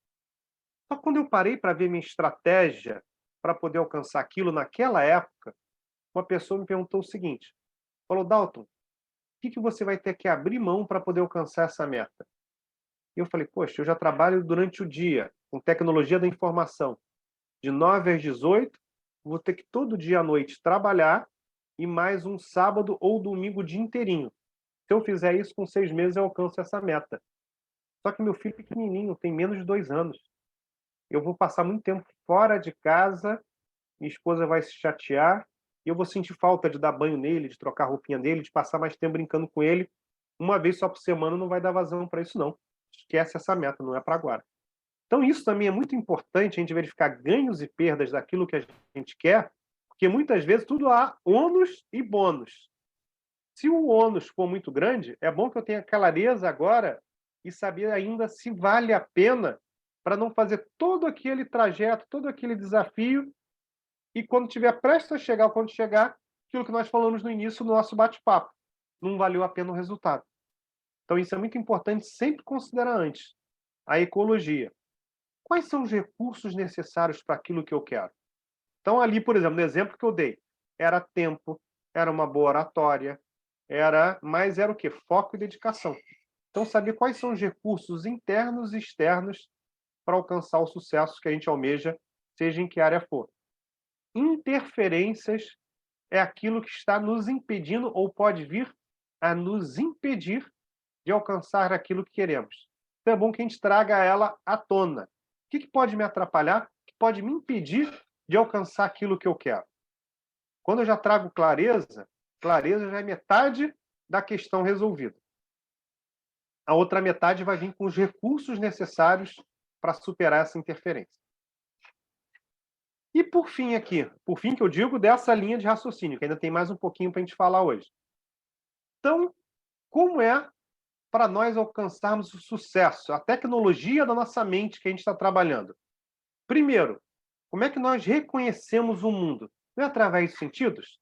Só que quando eu parei para ver minha estratégia para poder alcançar aquilo naquela época, uma pessoa me perguntou o seguinte, falou, Dalton, o que você vai ter que abrir mão para poder alcançar essa meta? E eu falei, poxa, eu já trabalho durante o dia com tecnologia da informação. De 9 às 18, vou ter que todo dia à noite trabalhar e mais um sábado ou domingo o dia inteirinho. Se eu fizer isso, com 6 meses eu alcanço essa meta. Só que meu filho é pequenininho, tem menos de 2 anos. Eu vou passar muito tempo fora de casa, minha esposa vai se chatear, e eu vou sentir falta de dar banho nele, de trocar a roupinha dele, de passar mais tempo brincando com ele. Uma vez só por semana não vai dar vazão para isso, não. Esquece essa meta, não é para agora. Então isso também é muito importante, a gente verificar ganhos e perdas daquilo que a gente quer, porque muitas vezes tudo há ônus e bônus. Se o ônus for muito grande, é bom que eu tenha clareza agora e saber ainda se vale a pena para não fazer todo aquele trajeto, todo aquele desafio e quando tiver prestes a chegar, quando chegar, aquilo que nós falamos no início do nosso bate-papo, não valeu a pena o resultado. Então isso é muito importante sempre considerar antes. A ecologia. Quais são os recursos necessários para aquilo que eu quero? Então ali, por exemplo, no exemplo que eu dei, era tempo, era uma boa oratória, mas era o quê? Foco e dedicação. Então saber quais são os recursos internos e externos para alcançar o sucesso que a gente almeja, seja em que área for. Interferências é aquilo que está nos impedindo ou pode vir a nos impedir de alcançar aquilo que queremos. Então é bom que a gente traga ela à tona. O que pode me atrapalhar? O que pode me impedir de alcançar aquilo que eu quero? Quando eu já trago clareza, clareza já é metade da questão resolvida. A outra metade vai vir com os recursos necessários para superar essa interferência. E por fim aqui, por fim que eu digo dessa linha de raciocínio, que ainda tem mais um pouquinho para a gente falar hoje. Então, como é para nós alcançarmos o sucesso, a tecnologia da nossa mente que a gente está trabalhando? Primeiro, como é que nós reconhecemos o mundo? Não é através dos sentidos?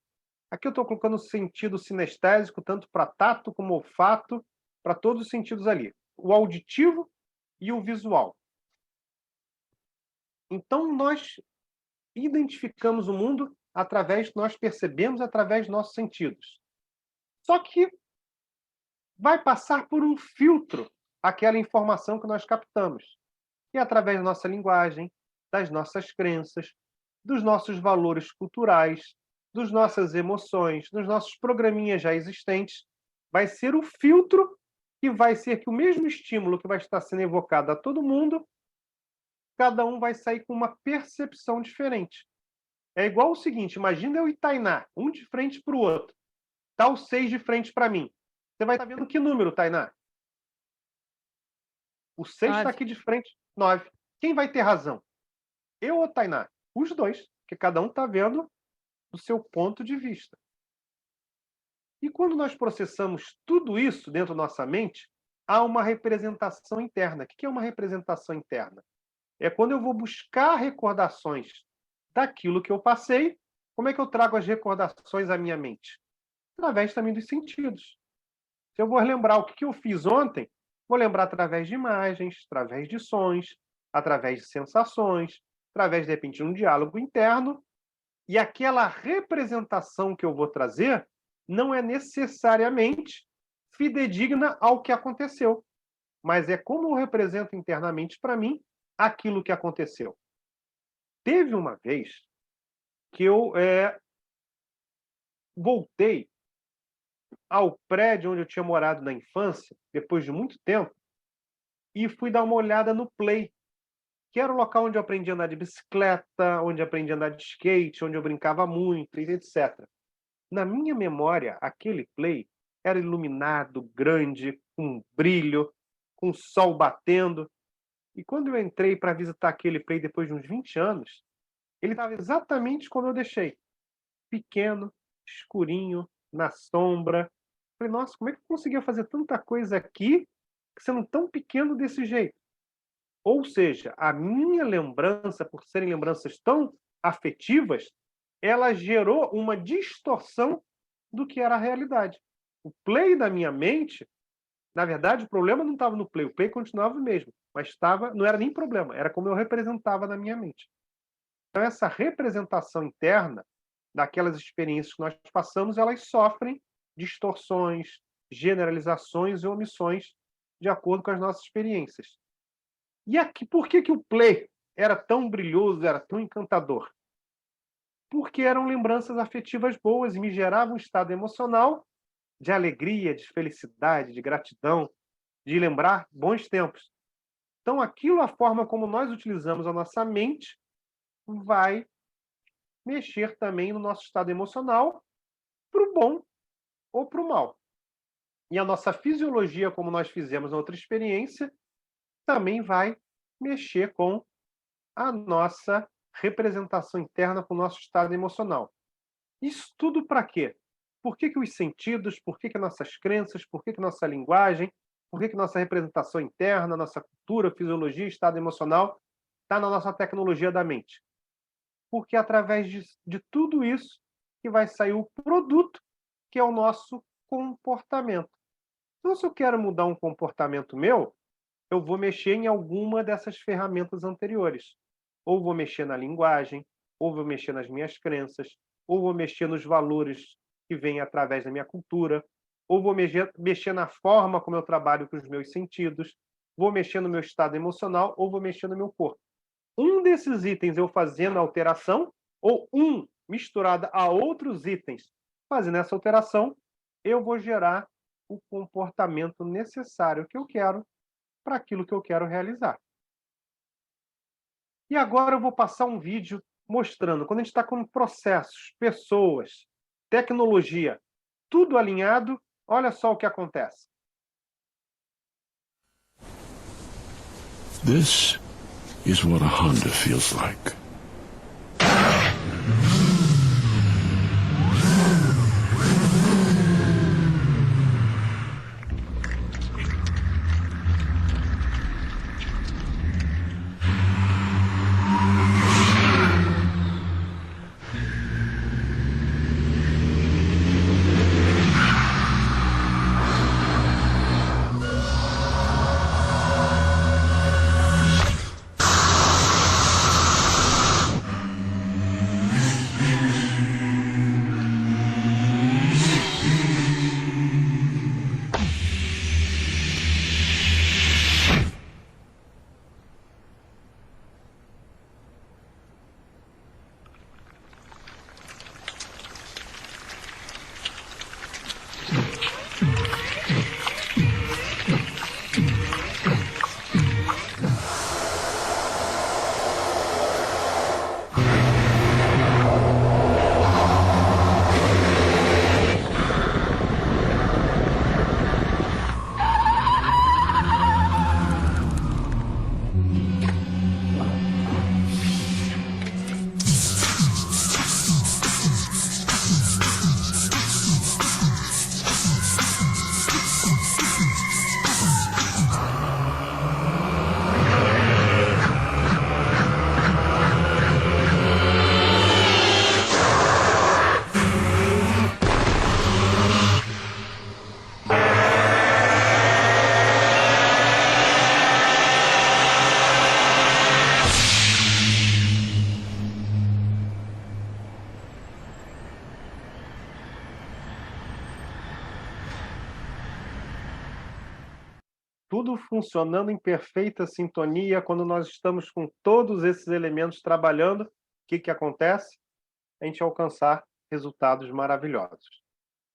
Aqui eu estou colocando o sentido sinestésico, tanto para tato como olfato, para todos os sentidos ali. O auditivo e o visual. Então, nós identificamos o mundo nós percebemos através dos nossos sentidos. Só que vai passar por um filtro aquela informação que nós captamos. E através da nossa linguagem, das nossas crenças, dos nossos valores culturais, das nossas emoções, dos nossos programinhas já existentes, vai ser o filtro que vai ser que o mesmo estímulo que vai estar sendo evocado a todo mundo, cada um vai sair com uma percepção diferente. É igual o seguinte, imagina eu e Tainá, um de frente para o outro. Está o 6 de frente para mim. Você vai estar vendo que número, Tainá? O 6 está aqui de frente, 9. Quem vai ter razão? Eu ou Tainá? Os dois, porque cada um está vendo do seu ponto de vista. E quando nós processamos tudo isso dentro da nossa mente, há uma representação interna. O que é uma representação interna? É quando eu vou buscar recordações daquilo que eu passei. Como é que eu trago as recordações à minha mente? Através também dos sentidos. Se eu vou lembrar o que eu fiz ontem, vou lembrar através de imagens, através de sons, através de sensações, através, de repente, de um diálogo interno. E aquela representação que eu vou trazer não é necessariamente fidedigna ao que aconteceu, mas é como eu represento internamente para mim aquilo que aconteceu. Teve uma vez que eu voltei ao prédio onde eu tinha morado na infância, depois de muito tempo, e fui dar uma olhada no Play, que era o local onde eu aprendi a andar de bicicleta, onde eu aprendi a andar de skate, onde eu brincava muito, etc. Na minha memória, aquele Play era iluminado, grande, com brilho, com sol batendo. E quando eu entrei para visitar aquele Play depois de uns 20 anos, ele estava exatamente como eu deixei. Pequeno, escurinho, na sombra. Falei, nossa, como é que eu conseguia fazer tanta coisa aqui sendo tão pequeno desse jeito? Ou seja, a minha lembrança, por serem lembranças tão afetivas, ela gerou uma distorção do que era a realidade. O Play da minha mente, na verdade, o problema não estava no Play, o Play continuava o mesmo, mas não era nem problema, era como eu representava na minha mente. Então, essa representação interna daquelas experiências que nós passamos, elas sofrem distorções, generalizações e omissões de acordo com as nossas experiências. E aqui, por que o Play era tão brilhoso, era tão encantador? Porque eram lembranças afetivas boas e me geravam um estado emocional de alegria, de felicidade, de gratidão, de lembrar bons tempos. Então, aquilo, a forma como nós utilizamos a nossa mente, vai mexer também no nosso estado emocional, para o bom ou para o mal. E a nossa fisiologia, como nós fizemos na outra experiência, também vai mexer com a nossa representação interna, com o nosso estado emocional. Isso tudo para quê? Por que os sentidos, por que nossas crenças, por que nossa linguagem, por que nossa representação interna, nossa cultura, fisiologia, estado emocional está na nossa tecnologia da mente? Porque é através de tudo isso que vai sair o produto, que é o nosso comportamento. Então, se eu quero mudar um comportamento meu, eu vou mexer em alguma dessas ferramentas anteriores. Ou vou mexer na linguagem, ou vou mexer nas minhas crenças, ou vou mexer nos valores que vêm através da minha cultura, ou vou mexer na forma como eu trabalho com os meus sentidos, vou mexer no meu estado emocional, ou vou mexer no meu corpo. Um desses itens eu fazendo a alteração, ou misturada a outros itens fazendo essa alteração, eu vou gerar o comportamento necessário que eu quero para aquilo que eu quero realizar. E agora eu vou passar um vídeo mostrando, quando a gente está com processos, pessoas, tecnologia, tudo alinhado, olha só o que acontece. This is what a Honda feels like. Tudo funcionando em perfeita sintonia, quando nós estamos com todos esses elementos trabalhando, o que acontece? A gente alcançar resultados maravilhosos.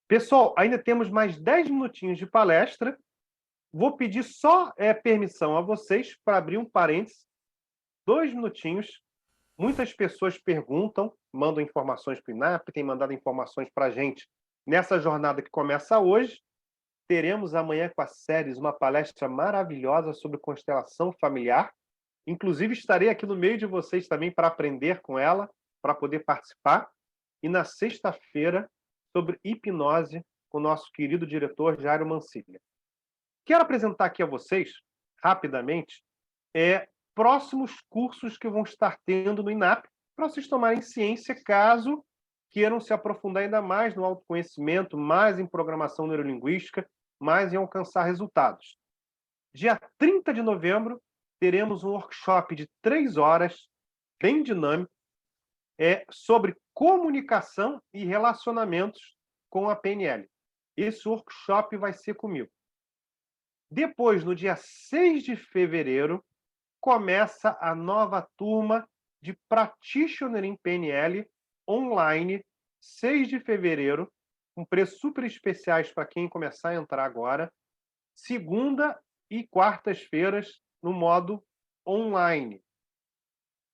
Pessoal, ainda temos mais 10 minutinhos de palestra. Vou pedir só permissão a vocês para abrir um parênteses, 2 minutinhos. Muitas pessoas perguntam, mandam informações para o INAP, têm mandado informações para a gente nessa jornada que começa hoje. Teremos amanhã com a Séries uma palestra maravilhosa sobre constelação familiar. Inclusive, estarei aqui no meio de vocês também para aprender com ela, para poder participar. E na sexta-feira, sobre hipnose, com o nosso querido diretor Jairo Mancilha. Quero apresentar aqui a vocês, rapidamente, próximos cursos que vão estar tendo no INAP, para vocês tomarem ciência, caso queiram se aprofundar ainda mais no autoconhecimento, mais em programação neurolinguística, mais em alcançar resultados. Dia 30 de novembro, teremos um workshop de 3 horas, bem dinâmico, sobre comunicação e relacionamentos com a PNL. Esse workshop vai ser comigo. Depois, no dia 6 de fevereiro, começa a nova turma de Practitioner em PNL online, 6 de fevereiro, com preços super especiais para quem começar a entrar agora. Segunda e quartas-feiras no modo online.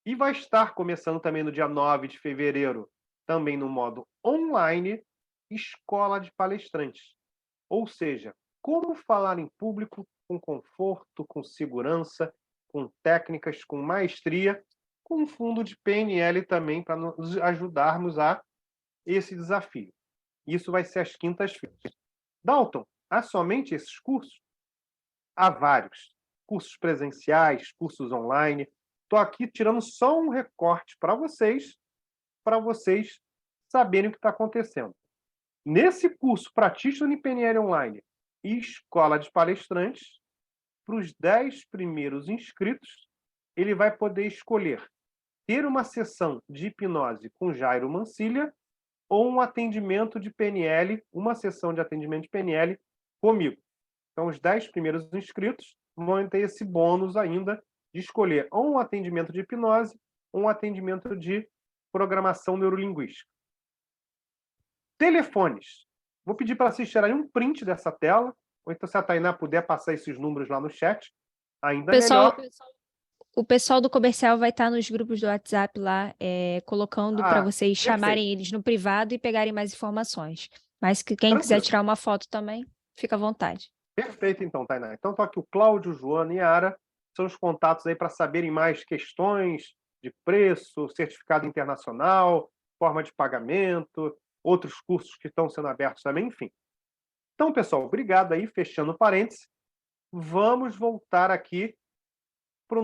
E vai estar começando também no dia 9 de fevereiro, também no modo online, Escola de Palestrantes. Ou seja, como falar em público com conforto, com segurança, com técnicas, com maestria, com um fundo de PNL também para nos ajudarmos a esse desafio. Isso vai ser às quintas-feiras. Dalton, há somente esses cursos? Há vários. Cursos presenciais, cursos online. Estou aqui tirando só um recorte para vocês saberem o que está acontecendo. Nesse curso Practitioner em PNL Online e Escola de Palestrantes, para os 10 primeiros inscritos, ele vai poder escolher ter uma sessão de hipnose com Jairo Mancilha ou um atendimento de PNL, uma sessão de atendimento de PNL comigo. Então, os 10 primeiros inscritos vão ter esse bônus ainda de escolher ou um atendimento de hipnose ou um atendimento de programação neurolinguística. Telefones Vou pedir para vocês tirarem um print dessa tela, ou então se a Tainá puder passar esses números lá no chat, ainda Pessoal, melhor. o pessoal do comercial vai estar nos grupos do WhatsApp lá, colocando para vocês chamarem eles no privado e pegarem mais informações. Mas que quem quiser Tranquilo. tirar uma foto também, fica à vontade. Perfeito, então, Tainá. Então, estou aqui o Cláudio, Joana e Ara, são os contatos aí para saberem mais questões de preço, certificado internacional, forma de pagamento, outros cursos que estão sendo abertos também, enfim. Então, pessoal, obrigado aí, fechando parênteses. Vamos voltar aqui para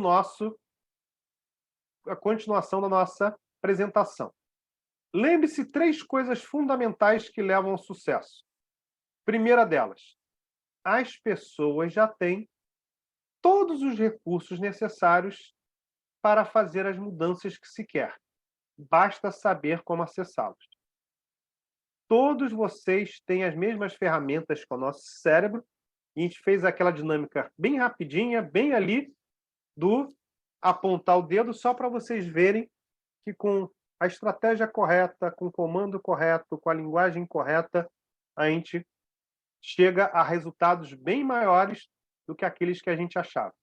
a continuação da nossa apresentação. Lembre-se 3 coisas fundamentais que levam ao sucesso. Primeira delas, as pessoas já têm todos os recursos necessários para fazer as mudanças que se quer. Basta saber como acessá-los. Todos vocês têm as mesmas ferramentas que o nosso cérebro, e a gente fez aquela dinâmica bem rapidinha, bem ali, do apontar o dedo, só para vocês verem que com a estratégia correta, com o comando correto, com a linguagem correta, a gente chega a resultados bem maiores do que aqueles que a gente achava.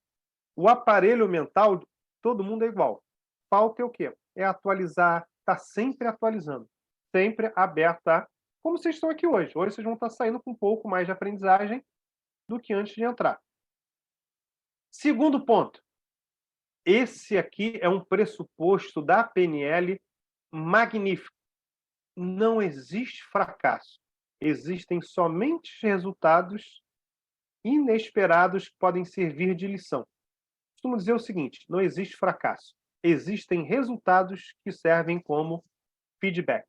O aparelho mental, todo mundo é igual. Falta é o quê? É atualizar, está sempre atualizando, sempre aberto a... Como vocês estão aqui hoje. Hoje vocês vão estar saindo com um pouco mais de aprendizagem do que antes de entrar. Segundo ponto. Esse aqui é um pressuposto da PNL magnífico. Não existe fracasso. Existem somente resultados inesperados que podem servir de lição. Costumo dizer o seguinte, não existe fracasso. Existem resultados que servem como feedback.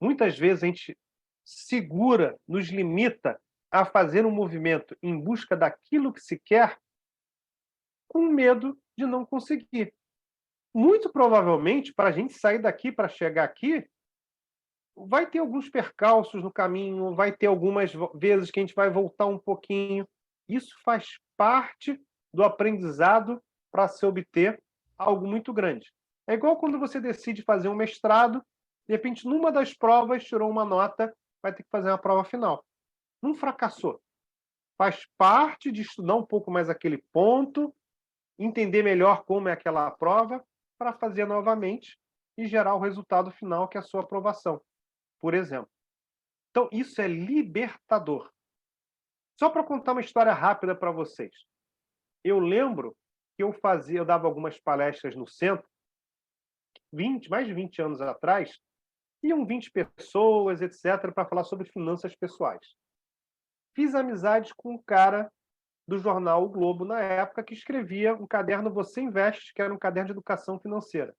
Muitas vezes a gente segura, nos limita a fazer um movimento em busca daquilo que se quer com medo de não conseguir. Muito provavelmente, para a gente sair daqui, para chegar aqui, vai ter alguns percalços no caminho, vai ter algumas vezes que a gente vai voltar um pouquinho. Isso faz parte do aprendizado para se obter algo muito grande. É igual quando você decide fazer um mestrado, de repente, numa das provas, tirou uma nota, vai ter que fazer uma prova final. Não fracassou. Faz parte de estudar um pouco mais aquele ponto, entender melhor como é aquela prova, para fazer novamente e gerar o resultado final, que é a sua aprovação, por exemplo. Então, isso é libertador. Só para contar uma história rápida para vocês. Eu lembro que eu dava algumas palestras no centro, mais de 20 anos atrás, iam 20 pessoas, etc., para falar sobre finanças pessoais. Fiz amizade com um cara do jornal O Globo, na época, que escrevia um caderno Você Investe, que era um caderno de educação financeira.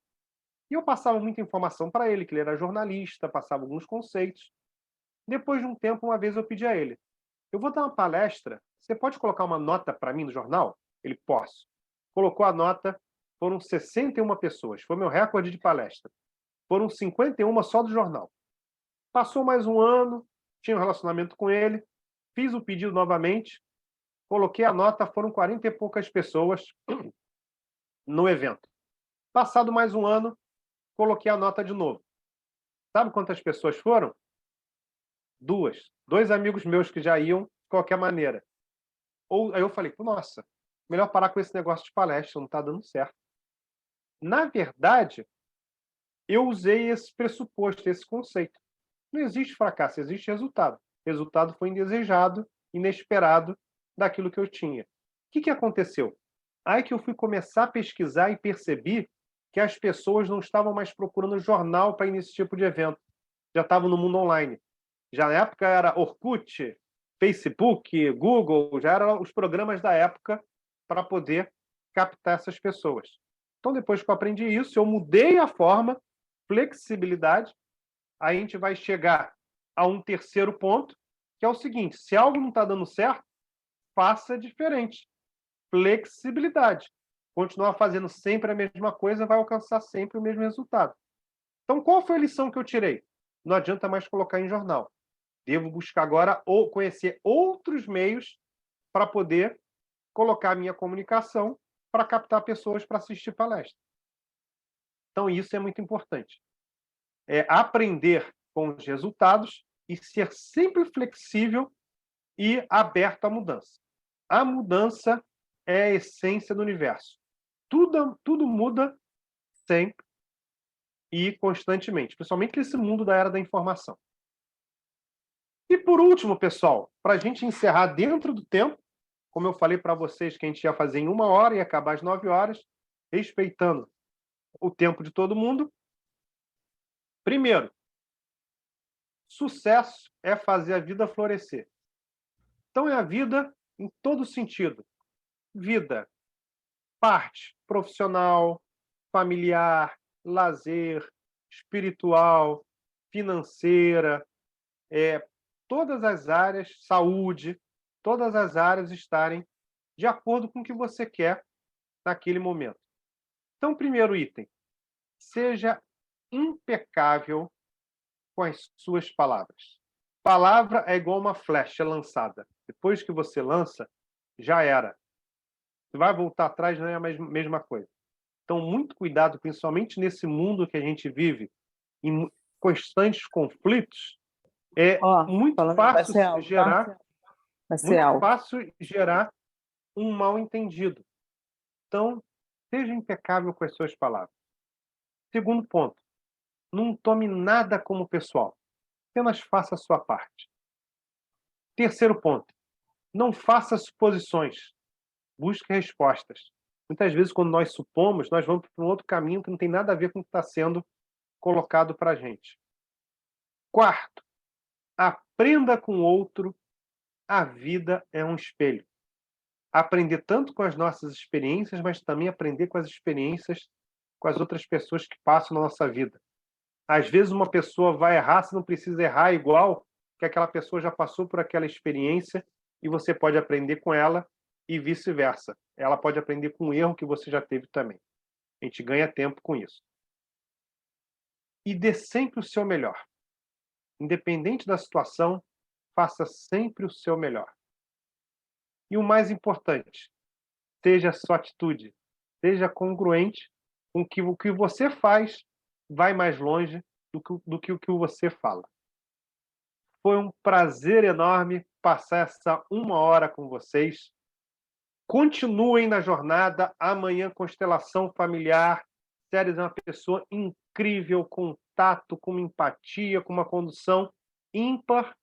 E eu passava muita informação para ele, que ele era jornalista, passava alguns conceitos. Depois de um tempo, uma vez eu pedi a ele, eu vou dar uma palestra, você pode colocar uma nota para mim no jornal? Ele, posso. Colocou a nota, foram 61 pessoas, foi meu recorde de palestra. Foram 51 só do jornal. Passou mais um ano, tinha um relacionamento com ele, fiz o pedido novamente, coloquei a nota, foram 40 e poucas pessoas no evento. Passado mais um ano, coloquei a nota de novo. Sabe quantas pessoas foram? 2. 2 amigos meus que já iam de qualquer maneira. Aí eu falei, nossa, melhor parar com esse negócio de palestra, não está dando certo. Na verdade, eu usei esse pressuposto, esse conceito. Não existe fracasso, existe resultado. O resultado foi indesejado, inesperado daquilo que eu tinha. O que aconteceu? Aí que eu fui começar a pesquisar e percebi que as pessoas não estavam mais procurando jornal para ir nesse tipo de evento. Já estavam no mundo online. Já na época era Orkut, Facebook, Google, já eram os programas da época para poder captar essas pessoas. Então, depois que eu aprendi isso, eu mudei a forma, flexibilidade, aí a gente vai chegar a um terceiro ponto, que é o seguinte, se algo não está dando certo, faça diferente. Flexibilidade. Continuar fazendo sempre a mesma coisa vai alcançar sempre o mesmo resultado. Então, qual foi a lição que eu tirei? Não adianta mais colocar em jornal. Devo buscar agora ou conhecer outros meios para poder colocar a minha comunicação para captar pessoas para assistir palestra. Então, isso é muito importante. É aprender com os resultados e ser sempre flexível e aberto à mudança. A mudança é a essência do universo. Tudo muda sempre e constantemente, principalmente nesse mundo da era da informação. E por último, pessoal, para a gente encerrar dentro do tempo, como eu falei para vocês que a gente ia fazer em 1 hora e acabar às 9 horas, respeitando o tempo de todo mundo. Primeiro, sucesso é fazer a vida florescer. Então é a vida em todo sentido. Vida, parte profissional, familiar, lazer, espiritual, financeira, todas as áreas, saúde, todas as áreas estarem de acordo com o que você quer naquele momento. Então, primeiro item, seja impecável com as suas palavras. Palavra é igual uma flecha lançada. Depois que você lança, já era. Você vai voltar atrás, não é a mesma coisa. Então, muito cuidado, principalmente nesse mundo que a gente vive, em constantes conflitos, é muito fácil gerar um mal-entendido. Então, seja impecável com as suas palavras. Segundo ponto, não tome nada como pessoal. Apenas faça a sua parte. Terceiro ponto, não faça suposições. Busque respostas. Muitas vezes, quando nós supomos, nós vamos para um outro caminho que não tem nada a ver com o que está sendo colocado para a gente. Quarto, aprenda com o outro. A vida é um espelho. Aprender tanto com as nossas experiências, mas também aprender com as experiências com as outras pessoas que passam na nossa vida. Às vezes uma pessoa vai errar, você não precisa errar igual que aquela pessoa já passou por aquela experiência e você pode aprender com ela e vice-versa. Ela pode aprender com o erro que você já teve também. A gente ganha tempo com isso. E dê sempre o seu melhor. Independente da situação, faça sempre o seu melhor. E o mais importante, seja a sua atitude, seja congruente com que o que você faz vai mais longe do que o que você fala. Foi um prazer enorme passar essa 1 hora com vocês. Continuem na jornada. Amanhã, constelação familiar. Séries é uma pessoa incrível, com tato, com empatia, com uma condução ímpar.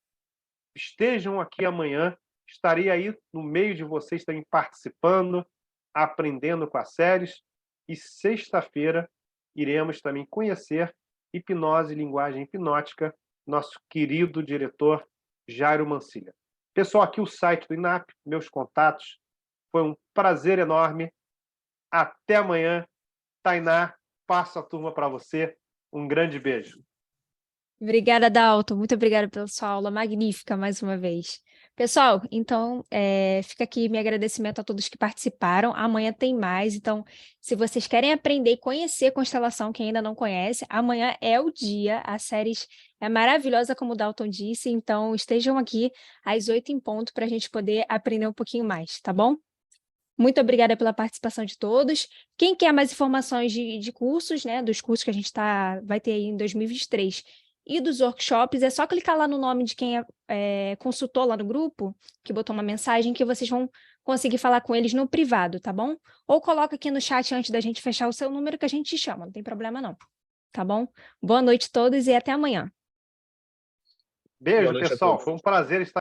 Estejam aqui amanhã. Estarei aí no meio de vocês também participando, aprendendo com as séries. E sexta-feira iremos também conhecer hipnose e linguagem hipnótica, nosso querido diretor Jairo Mancilha. Pessoal, aqui o site do INAP, meus contatos. Foi um prazer enorme. Até amanhã. Tainá, passo a turma para você. Um grande beijo. Obrigada, Dalton. Muito obrigada pela sua aula magnífica mais uma vez. Pessoal, então, fica aqui meu agradecimento a todos que participaram. Amanhã tem mais, então, se vocês querem aprender e conhecer Constelação, quem ainda não conhece, amanhã é o dia. A série é maravilhosa, como o Dalton disse, então estejam aqui às 8 em ponto para a gente poder aprender um pouquinho mais, tá bom? Muito obrigada pela participação de todos. Quem quer mais informações de cursos, né, dos cursos que a gente vai ter aí em 2023 e dos workshops, é só clicar lá no nome de quem consultou lá no grupo, que botou uma mensagem, que vocês vão conseguir falar com eles no privado, tá bom? Ou coloca aqui no chat antes da gente fechar o seu número que a gente te chama, não tem problema não, tá bom? Boa noite a todos e até amanhã. Beijo, Boa noite a pessoal. todos. Foi um prazer estar